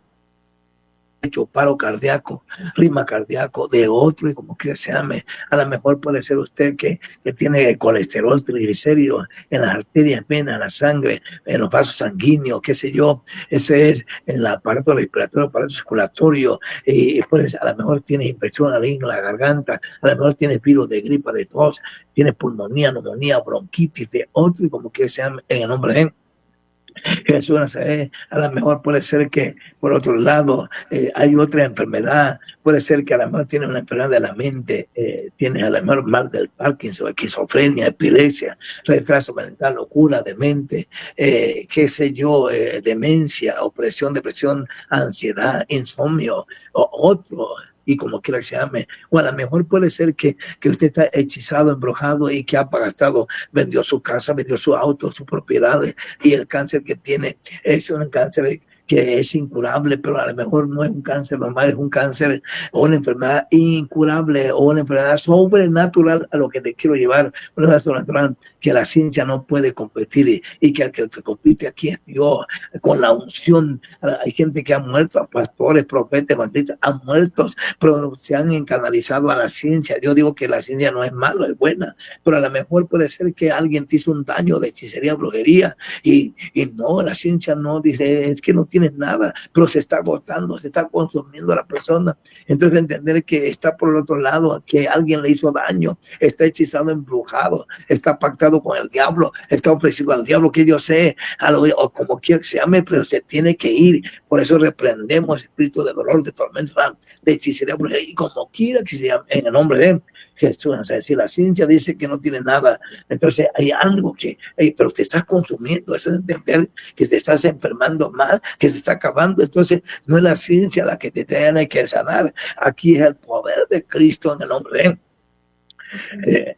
paro cardíaco, ritmo cardíaco de otro, y como que se llame. A lo mejor puede ser usted que tiene colesterol, triglicéridos en las arterias, venas, en la sangre, en los vasos sanguíneos, qué sé yo. Ese es en el aparato respiratorio, aparato circulatorio, y pues a lo mejor tiene infección en la garganta, a lo mejor tiene virus de gripa, de tos, tiene pulmonía, neumonía, bronquitis de otro, y como que se llame, en el nombre de Jesús Nazaret, a lo mejor puede ser que por otro lado hay otra enfermedad, puede ser que a lo mejor tiene una enfermedad de la mente, tiene a lo mejor mal del Parkinson, esquizofrenia, epilepsia, retraso mental, locura de mente, qué sé yo, demencia, opresión, depresión, ansiedad, insomnio, o otro, y como quiera que se llame, o a lo mejor puede ser que usted está hechizado, embrujado y que ha gastado, vendió su casa, vendió su auto, sus propiedades, y el cáncer que tiene es un cáncer que es incurable, pero a lo mejor no es un cáncer normal, es un cáncer o una enfermedad incurable o una enfermedad sobrenatural, a lo que te quiero llevar, una enfermedad sobrenatural que la ciencia no puede competir, y que el que compite aquí es Dios, con la unción. Hay gente que ha muerto, pastores, profetas, evangelistas, han muerto, pero se han canalizado a la ciencia. Yo digo que la ciencia no es mala, es buena, pero a lo mejor puede ser que alguien te hizo un daño de hechicería, brujería, y no, la ciencia no dice, es que no tienes nada, pero se está agotando, se está consumiendo a la persona. Entonces entender que está por el otro lado, que alguien le hizo daño, está hechizado, embrujado, está pactado con el diablo, está ofrecido al diablo, que yo sé, o como quiera que se llame, pero se tiene que ir. Por eso reprendemos espíritu de dolor, de tormento, de hechicería, brujería, y como quiera que se llame, en el nombre de Jesús. O sea, si la ciencia dice que no tiene nada, entonces hay algo que, pero te estás consumiendo. Eso es entender que te estás enfermando más, que te está acabando. Entonces no es la ciencia la que te tiene que sanar. Aquí es el poder de Cristo en el nombre de Él.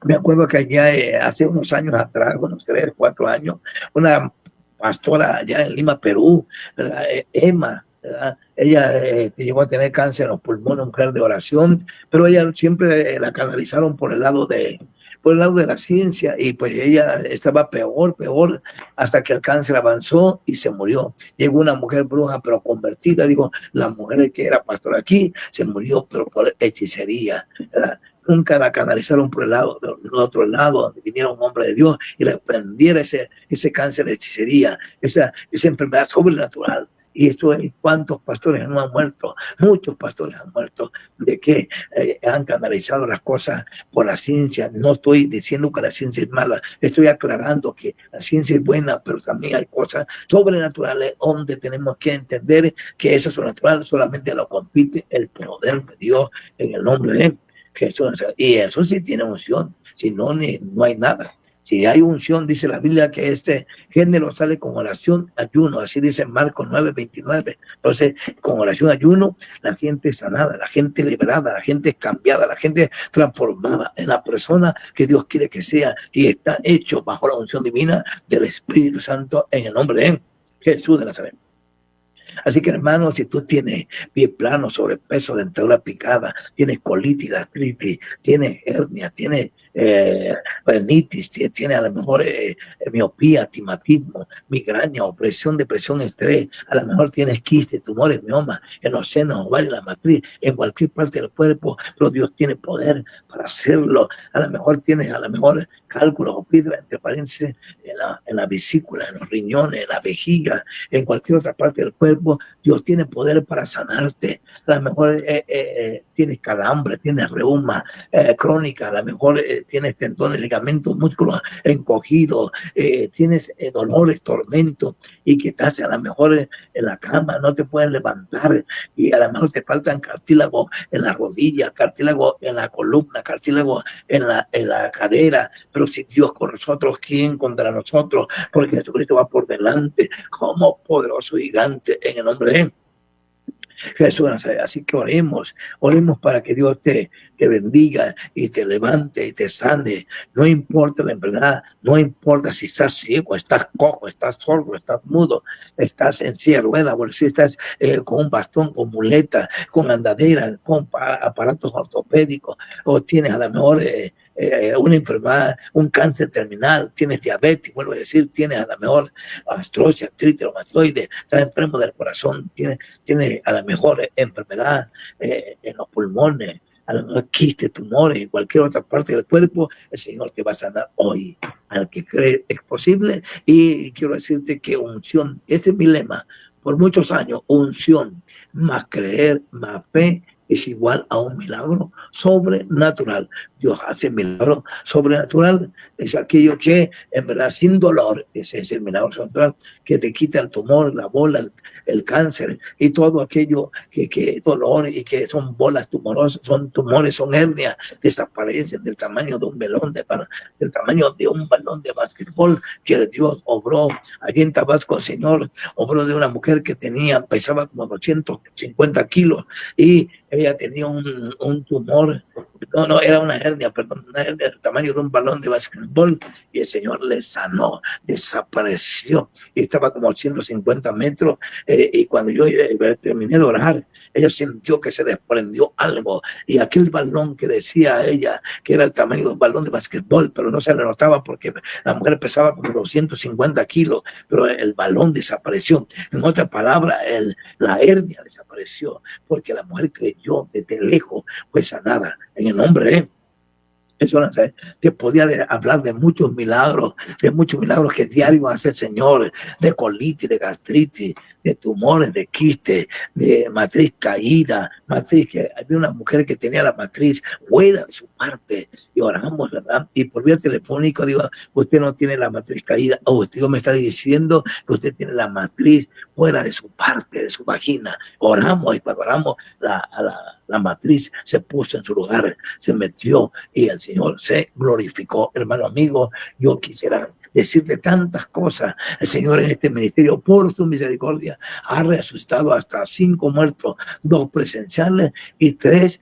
Me acuerdo que allá hace unos años atrás, unos 3, 4 años, una pastora allá en Lima, Perú, ¿verdad? Emma, ¿verdad? Ella llegó a tener cáncer en los pulmones, mujer de oración, pero ella siempre la canalizaron por el lado de la ciencia, y pues ella estaba peor, hasta que el cáncer avanzó y se murió. Llegó una mujer bruja, pero convertida, digo, la mujer que era pastora aquí, se murió, pero por hechicería, ¿verdad? Nunca la canalizaron por el lado, del otro lado, donde viniera un hombre de Dios y le prendiera ese cáncer de hechicería, esa enfermedad sobrenatural. Y esto es cuántos pastores no han muerto, muchos pastores han muerto, de que han canalizado las cosas por la ciencia. No estoy diciendo que la ciencia es mala, estoy aclarando que la ciencia es buena, pero también hay cosas sobrenaturales donde tenemos que entender que eso sobrenatural solamente lo compite el poder de Dios en el nombre de Él. Y eso sí tiene unción, si no, no hay nada. Si hay unción, dice la Biblia que este género sale con oración, ayuno, así dice Marcos 9:29. Entonces, con oración, ayuno, la gente es sanada, la gente liberada, la gente es cambiada, la gente transformada en la persona que Dios quiere que sea, y está hecho bajo la unción divina del Espíritu Santo en el nombre de Jesús de Nazaret. Así que, hermano, si tú tienes pie plano, sobrepeso, dentadura picada, tienes colitis, gastritis, tienes hernia, tienes rinitis, tienes a lo mejor miopía, astigmatismo, migraña, opresión, depresión, estrés, a lo mejor tienes quistes, tumores, miomas en los senos, ovarios, la matriz, en cualquier parte del cuerpo, pero Dios tiene poder para hacerlo. A lo mejor tienes, cálculos o piedras entre paréntesis en la vesícula, en los riñones, en la vejiga, en cualquier otra parte del cuerpo. Dios tiene poder para sanarte. A lo mejor tienes calambre, tienes reuma crónica, a lo mejor tienes tendones, ligamentos, músculos encogidos, tienes dolores, tormentos, y que estás a lo mejor en la cama, no te puedes levantar, y a lo mejor te faltan cartílago en la rodilla, cartílago en la columna, cartílago en la cadera. Pero si Dios con nosotros, ¿quién contra nosotros? Porque Jesucristo va por delante como poderoso gigante en el nombre de Jesús. Así que oremos para que Dios te bendiga y te levante y te sane. No importa la enfermedad, no importa si estás ciego, estás cojo, estás sordo, estás mudo, estás en silla de ruedas, o si estás con un bastón, con muleta, con andadera, con aparatos ortopédicos, o tienes a lo mejor una enfermedad, un cáncer terminal, tienes diabetes, vuelvo a decir, tienes a lo mejor artrosis, artritis, reumatoide, estás enfermo del corazón, tienes a lo mejor enfermedad en los pulmones, a lo mejor quistes, tumores, en cualquier otra parte del cuerpo, el Señor te va a sanar hoy. Al que cree es posible. Y quiero decirte que unción, ese es mi lema por muchos años: unción más creer, más fe, es igual a un milagro sobrenatural. Dios hace milagro sobrenatural, es aquello que en verdad sin dolor, ese es el milagro sobrenatural, que te quita el tumor, la bola, el cáncer y todo aquello que dolor y que son bolas tumorosas, son tumores, son hernias, desaparecen del tamaño de un melón, del tamaño de un balón de básquetbol, que Dios obró allí en Tabasco, el Señor obró de una mujer que pesaba como 250 kilos y ella tenía un tumor, no, era una hernia, perdón, una hernia del tamaño de un balón de básquetbol, y el Señor le sanó, desapareció, y estaba como a 150 metros, y cuando yo terminé de orar, ella sintió que se desprendió algo, y aquel balón que decía ella que era el tamaño de un balón de básquetbol, pero no se le notaba porque la mujer pesaba como 250 kilos, pero el balón desapareció. En otra palabra, la hernia desapareció, porque la mujer creyó desde lejos, pues sanada en el nombre de eso. No sé, te podía hablar de muchos milagros que diario hace el Señor, de colitis, de gastritis, de tumores, de quiste, de matriz caída, que había una mujer que tenía la matriz fuera de su parte, y oramos, ¿verdad? Y por vía telefónica digo, usted no tiene la matriz caída, o usted me está diciendo que usted tiene la matriz fuera de su parte, de su vagina. Oramos, y cuando oramos, la matriz se puso en su lugar, se metió, y el Señor se glorificó. Hermano amigo, yo quisiera decirte tantas cosas. El Señor en este ministerio, por su misericordia, ha resucitado hasta 5 muertos, 2 presenciales y 3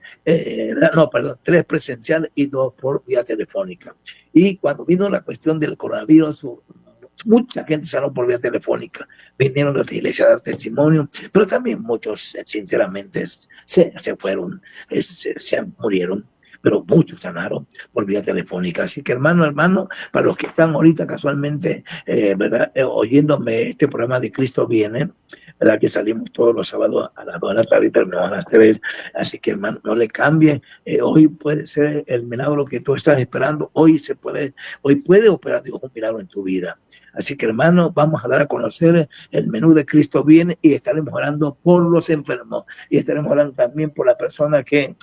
presenciales y 2 por vía telefónica. Y cuando vino la cuestión del coronavirus, mucha gente sanó por vía telefónica, vinieron de la iglesia a dar testimonio, pero también muchos sinceramente se fueron, se murieron, pero muchos sanaron por vía telefónica. Así que hermano, para los que están ahorita casualmente ¿verdad? Oyéndome este programa de Cristo Viene, ¿verdad? Que salimos todos los sábados a las 2 de la tarde y terminamos a las 3. Así que hermano, no le cambie. Hoy puede ser el milagro que tú estás esperando. Hoy puede operar Dios un milagro en tu vida. Así que hermano, vamos a dar a conocer el menú de Cristo Viene, y estaremos orando por los enfermos, y estaremos orando también por la persona que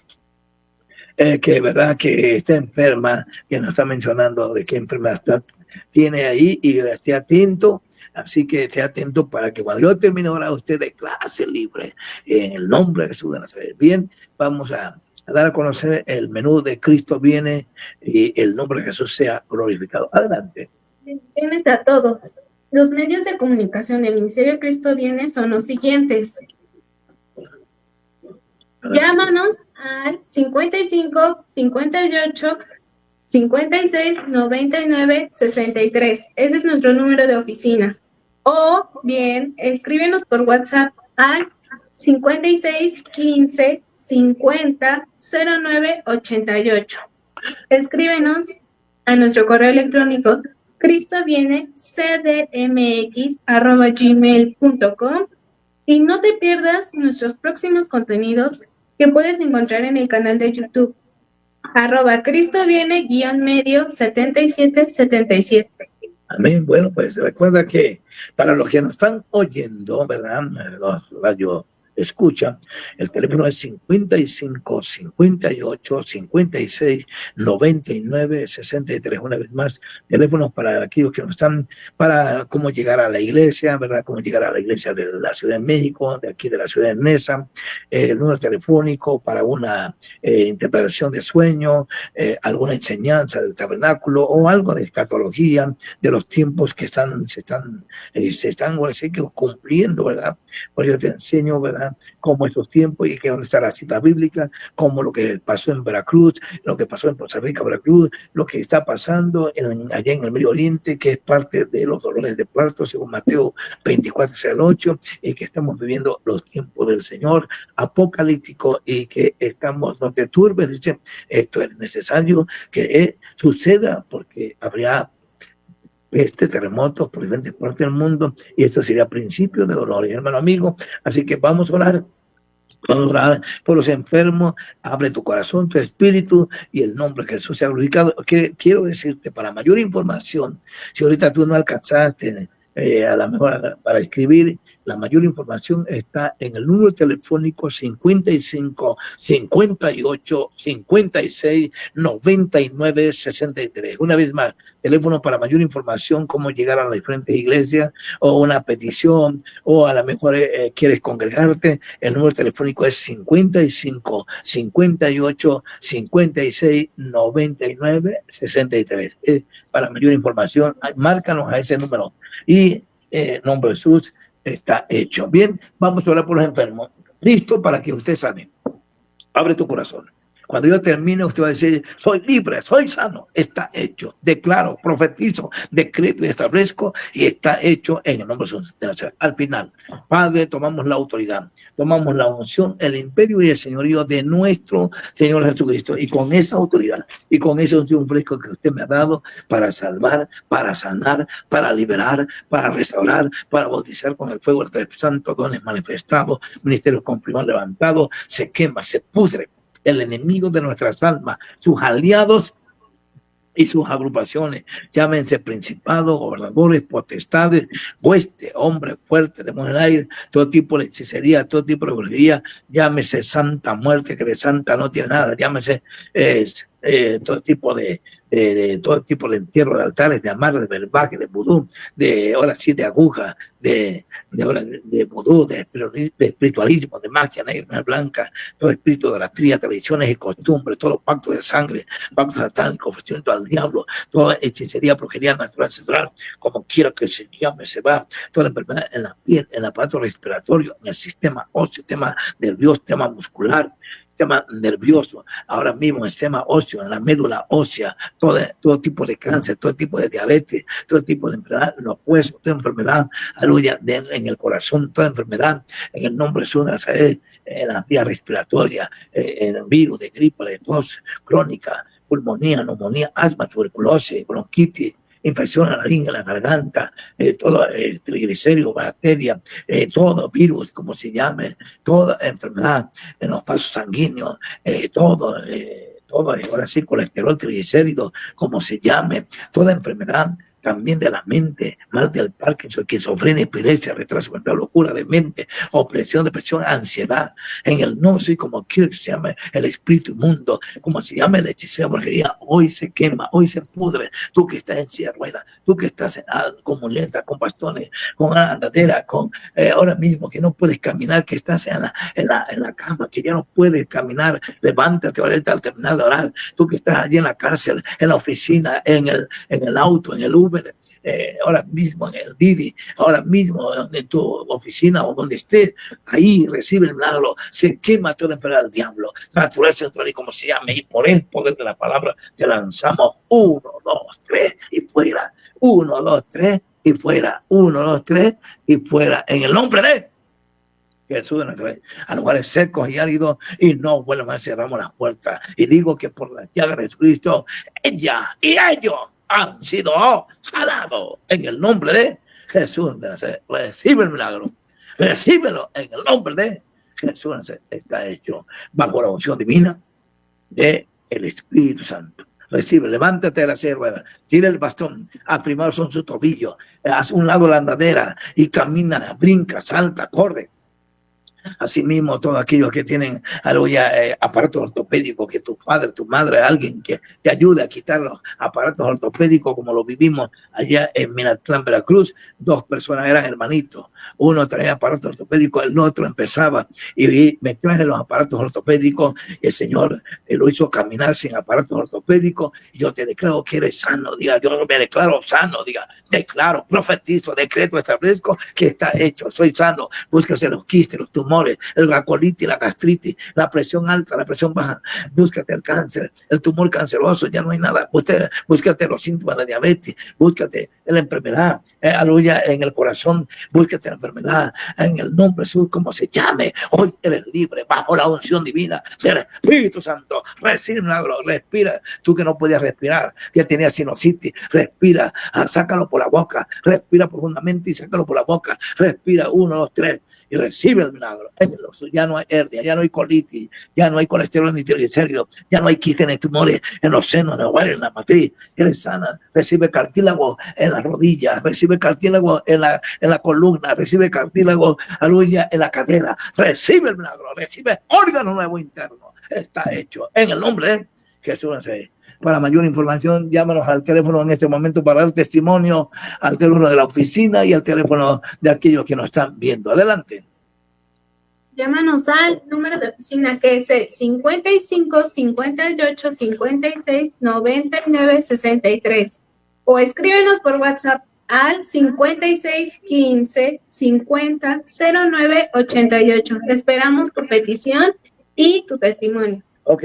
verdad que está enferma, que nos está mencionando de qué enfermedad tiene ahí, y esté atento. Así que esté atento para que cuando yo termine ahora usted de clase libre, en el nombre de Jesús de Nazaret. Bien, vamos a dar a conocer el menú de Cristo Viene, y el nombre de Jesús sea glorificado. Adelante. Bendiciones a todos. Los medios de comunicación del Ministerio Cristo Viene son los siguientes. Llámanos al 55 58 56 99 63. Ese es nuestro número de oficina. O bien, escríbenos por WhatsApp al 56 15 50 09 88. Escríbenos a nuestro correo electrónico cristovienescdmx@gmail.com, y no te pierdas nuestros próximos contenidos que puedes encontrar en el canal de YouTube @cristoviene_medio 7777. Amén. Bueno, pues recuerda que para los que nos están oyendo, ¿verdad? Los radio escucha, el teléfono es 55 58 56 99 63. Una vez más, teléfonos para aquellos que no están, para cómo llegar a la iglesia, ¿verdad? Cómo llegar a la iglesia de la Ciudad de México, de aquí de la ciudad de Nesa, el número telefónico para una interpretación de sueño, alguna enseñanza del tabernáculo o algo de escatología, de los tiempos que se están ahora sí que cumpliendo, ¿verdad? Pues yo te enseño, ¿verdad? Como esos tiempos, y que donde está la cita bíblica, como lo que pasó en Veracruz, lo que pasó en Costa Rica, Veracruz, lo que está pasando allá en el Medio Oriente, que es parte de los dolores de parto, según Mateo 24:8, y que estamos viviendo los tiempos del Señor apocalíptico, y que estamos, no te turbes, dice, esto es necesario que suceda, porque habría terremotos por diferentes partes del mundo, y esto sería principio de dolor, hermano amigo. Así que vamos a orar por los enfermos. Abre tu corazón, tu espíritu, y el nombre de Jesús sea glorificado. Quiero decirte, para mayor información, si ahorita tú no alcanzaste a la mejor para escribir. La mayor información está en el número telefónico 55 58 56 99 63. Una vez más, teléfono para mayor información, cómo llegar a las diferentes iglesias o una petición o a lo mejor quieres congregarte. El número telefónico es 55 58 56 99 63. Para mayor información, márcanos a ese número. Y en nombre de Jesús está hecho. Bien, vamos a orar por los enfermos. Listo para que usted sane. Abre tu corazón. Cuando yo termine, usted va a decir, soy libre, soy sano. Está hecho. Declaro, profetizo, decreto y establezco y está hecho en el nombre de Jesús. Al final, Padre, tomamos la autoridad, tomamos la unción, el imperio y el señorío de nuestro Señor Jesucristo. Y con esa autoridad y con esa unción fresca que usted me ha dado para salvar, para sanar, para liberar, para restaurar, para bautizar con el fuego del Espíritu Santo, dones manifestados, ministerios confirmados, levantados, se quema, se pudre el enemigo de nuestras almas, sus aliados y sus agrupaciones, llámense principados, gobernadores, potestades, hueste, hombre fuerte, demonios del aire, todo tipo de hechicería, todo tipo de brujería, llámese santa muerte, que de santa no tiene nada, llámese todo tipo de todo tipo de entierro de altares, de amarre, de verbaje, de vudú, de ahora sí, de aguja, de vudú, de espiritualismo, de magia negra, blanca, todo espíritu de las trías, tradiciones y costumbres, todos los pactos de sangre, pactos satánicos, ofrecimiento al diablo, toda hechicería, brujería natural, ancestral, como quiera que se llame, se va, toda la enfermedad en la piel, en el aparato respiratorio, en el sistema óseo, sistema nervioso, sistema muscular, sistema nervioso, ahora mismo en el sistema óseo, en la médula ósea, todo tipo de cáncer, todo tipo de diabetes, todo tipo de enfermedad, en los huesos, toda enfermedad, aleluya, en el corazón, toda enfermedad, en el nombre de Jesús, en la vía respiratoria, en el virus de gripe, de tos crónica, pulmonía, neumonía, asma, tuberculosis, bronquitis, infección en la lengua, en la garganta, todo triglicéridos, bacterias, todo virus, como se llame, toda enfermedad en los vasos sanguíneos, todo, ahora sí, colesterol, triglicéridos, como se llame, toda enfermedad también de la mente, mal del Parkinson, esquizofrenia, epilepsia, retraso mental, locura de mente, opresión, depresión, ansiedad, en el no sé como quiere que se llame el espíritu inmundo, como se llame la hechicera brujería, hoy se quema, hoy se pudre, tú que estás en silla de ruedas, tú que estás con muletas, con bastones, con andadera, con ahora mismo que no puedes caminar, que estás en la cama, que ya no puedes caminar, levántate ahorita al terminar de orar, tú que estás allí en la cárcel, en la oficina, en el auto, en el Uber, ahora mismo en el Didi, ahora mismo en tu oficina o donde estés, ahí recibe el milagro, se quema toda la enfermedad del diablo, naturaleza y como se llame, y por el poder de la palabra te lanzamos 1, 2, 3 y fuera, 1, 2, 3 y fuera, 1, 2, 3 y fuera, en el nombre de Jesús de Nazaret, a lugares secos y áridos, y no vuelvan a cerramos las puertas, y digo que por la llaga de Jesucristo, ella y ellos han sido sanados en el nombre de Jesús de Nazaret. Recibe el milagro, recíbelo en el nombre de Jesús de Nazaret. Está hecho bajo la unción divina del Espíritu Santo. Recibe, levántate de la silla de ruedas, tira el bastón, afirmados son sus tobillos, haz un lado la andadera y camina, brinca, salta, corre. Asimismo, todos aquellos que tienen aparatos ortopédicos, que tu padre, tu madre, alguien que te ayude a quitar los aparatos ortopédicos, como lo vivimos allá en Minatlán, Veracruz. 2 personas eran hermanitos, uno traía aparatos ortopédicos, el otro empezaba y me traje los aparatos ortopédicos, y el Señor lo hizo caminar sin aparatos ortopédicos, y yo te declaro que eres sano, diga, yo me declaro sano, diga, declaro, profetizo, decreto, establezco que está hecho, soy sano, búsquese los quistes, los tumores, la colitis, la gastritis, la presión alta, la presión baja, búscate el cáncer, el tumor canceroso, ya no hay nada, búscate los síntomas de diabetes, búscate la enfermedad, aleluya, en el corazón, búscate la enfermedad, en el nombre de Jesús, como se llame, hoy eres libre, bajo la unción divina del Espíritu Santo, recibe milagro, respira, tú que no podías respirar, que tenías sinusitis, respira, sácalo por la boca, respira profundamente y sácalo por la boca, respira, 1, 2, 3, y recibe el milagro. Ya no hay hernia, ya no hay colitis, ya no hay colesterol ni triglicéridos, ya no hay quistes ni tumores en los senos, en el ovario, en la matriz. Eres sana, recibe cartílago en las rodillas, recibe recibe cartílago en la columna, recibe cartílago, aleluya, en la cadera, recibe el milagro, recibe órgano nuevo interno. Está hecho en el nombre de Jesús. Para mayor información, llámanos al teléfono en este momento para dar testimonio, al teléfono de la oficina y al teléfono de aquellos que nos están viendo. Adelante. Llámanos al número de oficina que es el 55 58 56 99 63 o escríbenos por WhatsApp al 56 15 50 09 88. Esperamos tu petición y tu testimonio. Ok,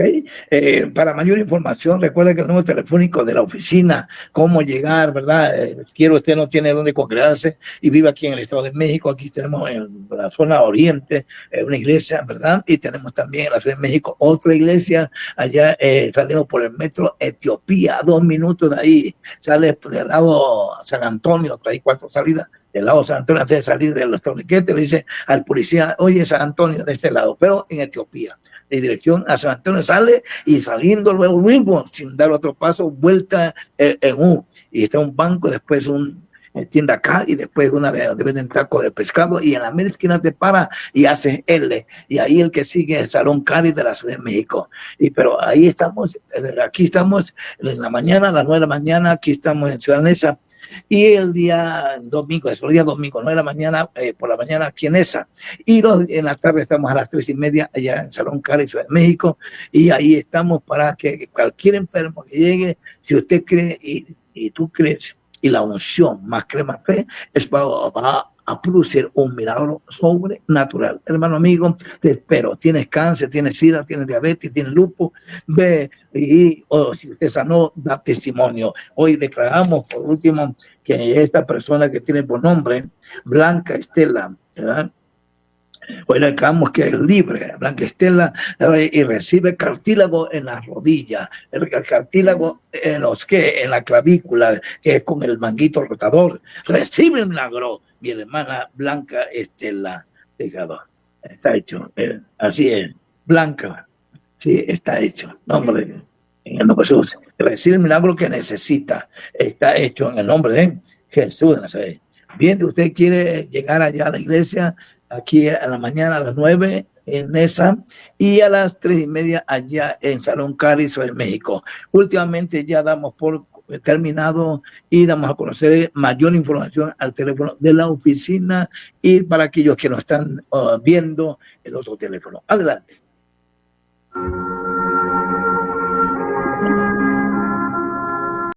para mayor información, recuerda que el número telefónico de la oficina, cómo llegar, ¿verdad? Quiero, usted no tiene dónde congregarse y vive aquí en el Estado de México. Aquí tenemos en la zona oriente una iglesia, ¿verdad? Y tenemos también en la Ciudad de México otra iglesia allá saliendo por el metro Etiopía, 2 minutos de ahí, sale del lado San Antonio, hay 4 salidas. Del lado de San Antonio, antes de salir de los torniquetes, le dice al policía, oye, San Antonio, de este lado, pero en Etiopía. De dirección a San Antonio sale y saliendo luego mismo, sin dar otro paso, vuelta en U. Y está un banco, después tienda acá y después una debe de entrar con el pescado y en la media esquina te para y hace L. Y ahí el que sigue el Salón Cari de la Ciudad de México. Pero ahí estamos, aquí estamos en la mañana, a las 9 de la mañana, aquí estamos en Ciudad Neza. Y el día domingo, es el día domingo, 9 de la mañana, por la mañana aquí en esa. Y en la tarde estamos a las 3:30 allá en Salón Cari, Ciudad de México. Y ahí estamos para que cualquier enfermo que llegue, si usted cree y tú crees, y la unción más crema fe, va a producir un milagro sobrenatural. Hermano amigo, te espero. Tienes cáncer, tienes sida, tienes diabetes, tienes lupus, ve y si usted sanó, da testimonio. Hoy declaramos, por último, que esta persona que tiene por nombre Blanca Estela, ¿verdad? Hoy le declaramos que es libre, Blanca Estela, y recibe cartílago en la rodilla, el cartílago en la clavícula, que es con el manguito rotador. Recibe el milagro. Mi hermana Blanca Estela, fíjate, está hecho. Así es, Blanca, sí, está hecho. Nombre, en el nombre de Jesús. Recibe el milagro que necesita. Está hecho en el nombre de Jesús de Nazaret. Bien, usted quiere llegar allá a la iglesia, aquí a la mañana a las 9 en esa y a las 3:30 allá en Salón Cari, Ciudad de México. Últimamente ya damos por terminado y damos a conocer mayor información al teléfono de la oficina y para aquellos que nos están viendo el otro teléfono. Adelante.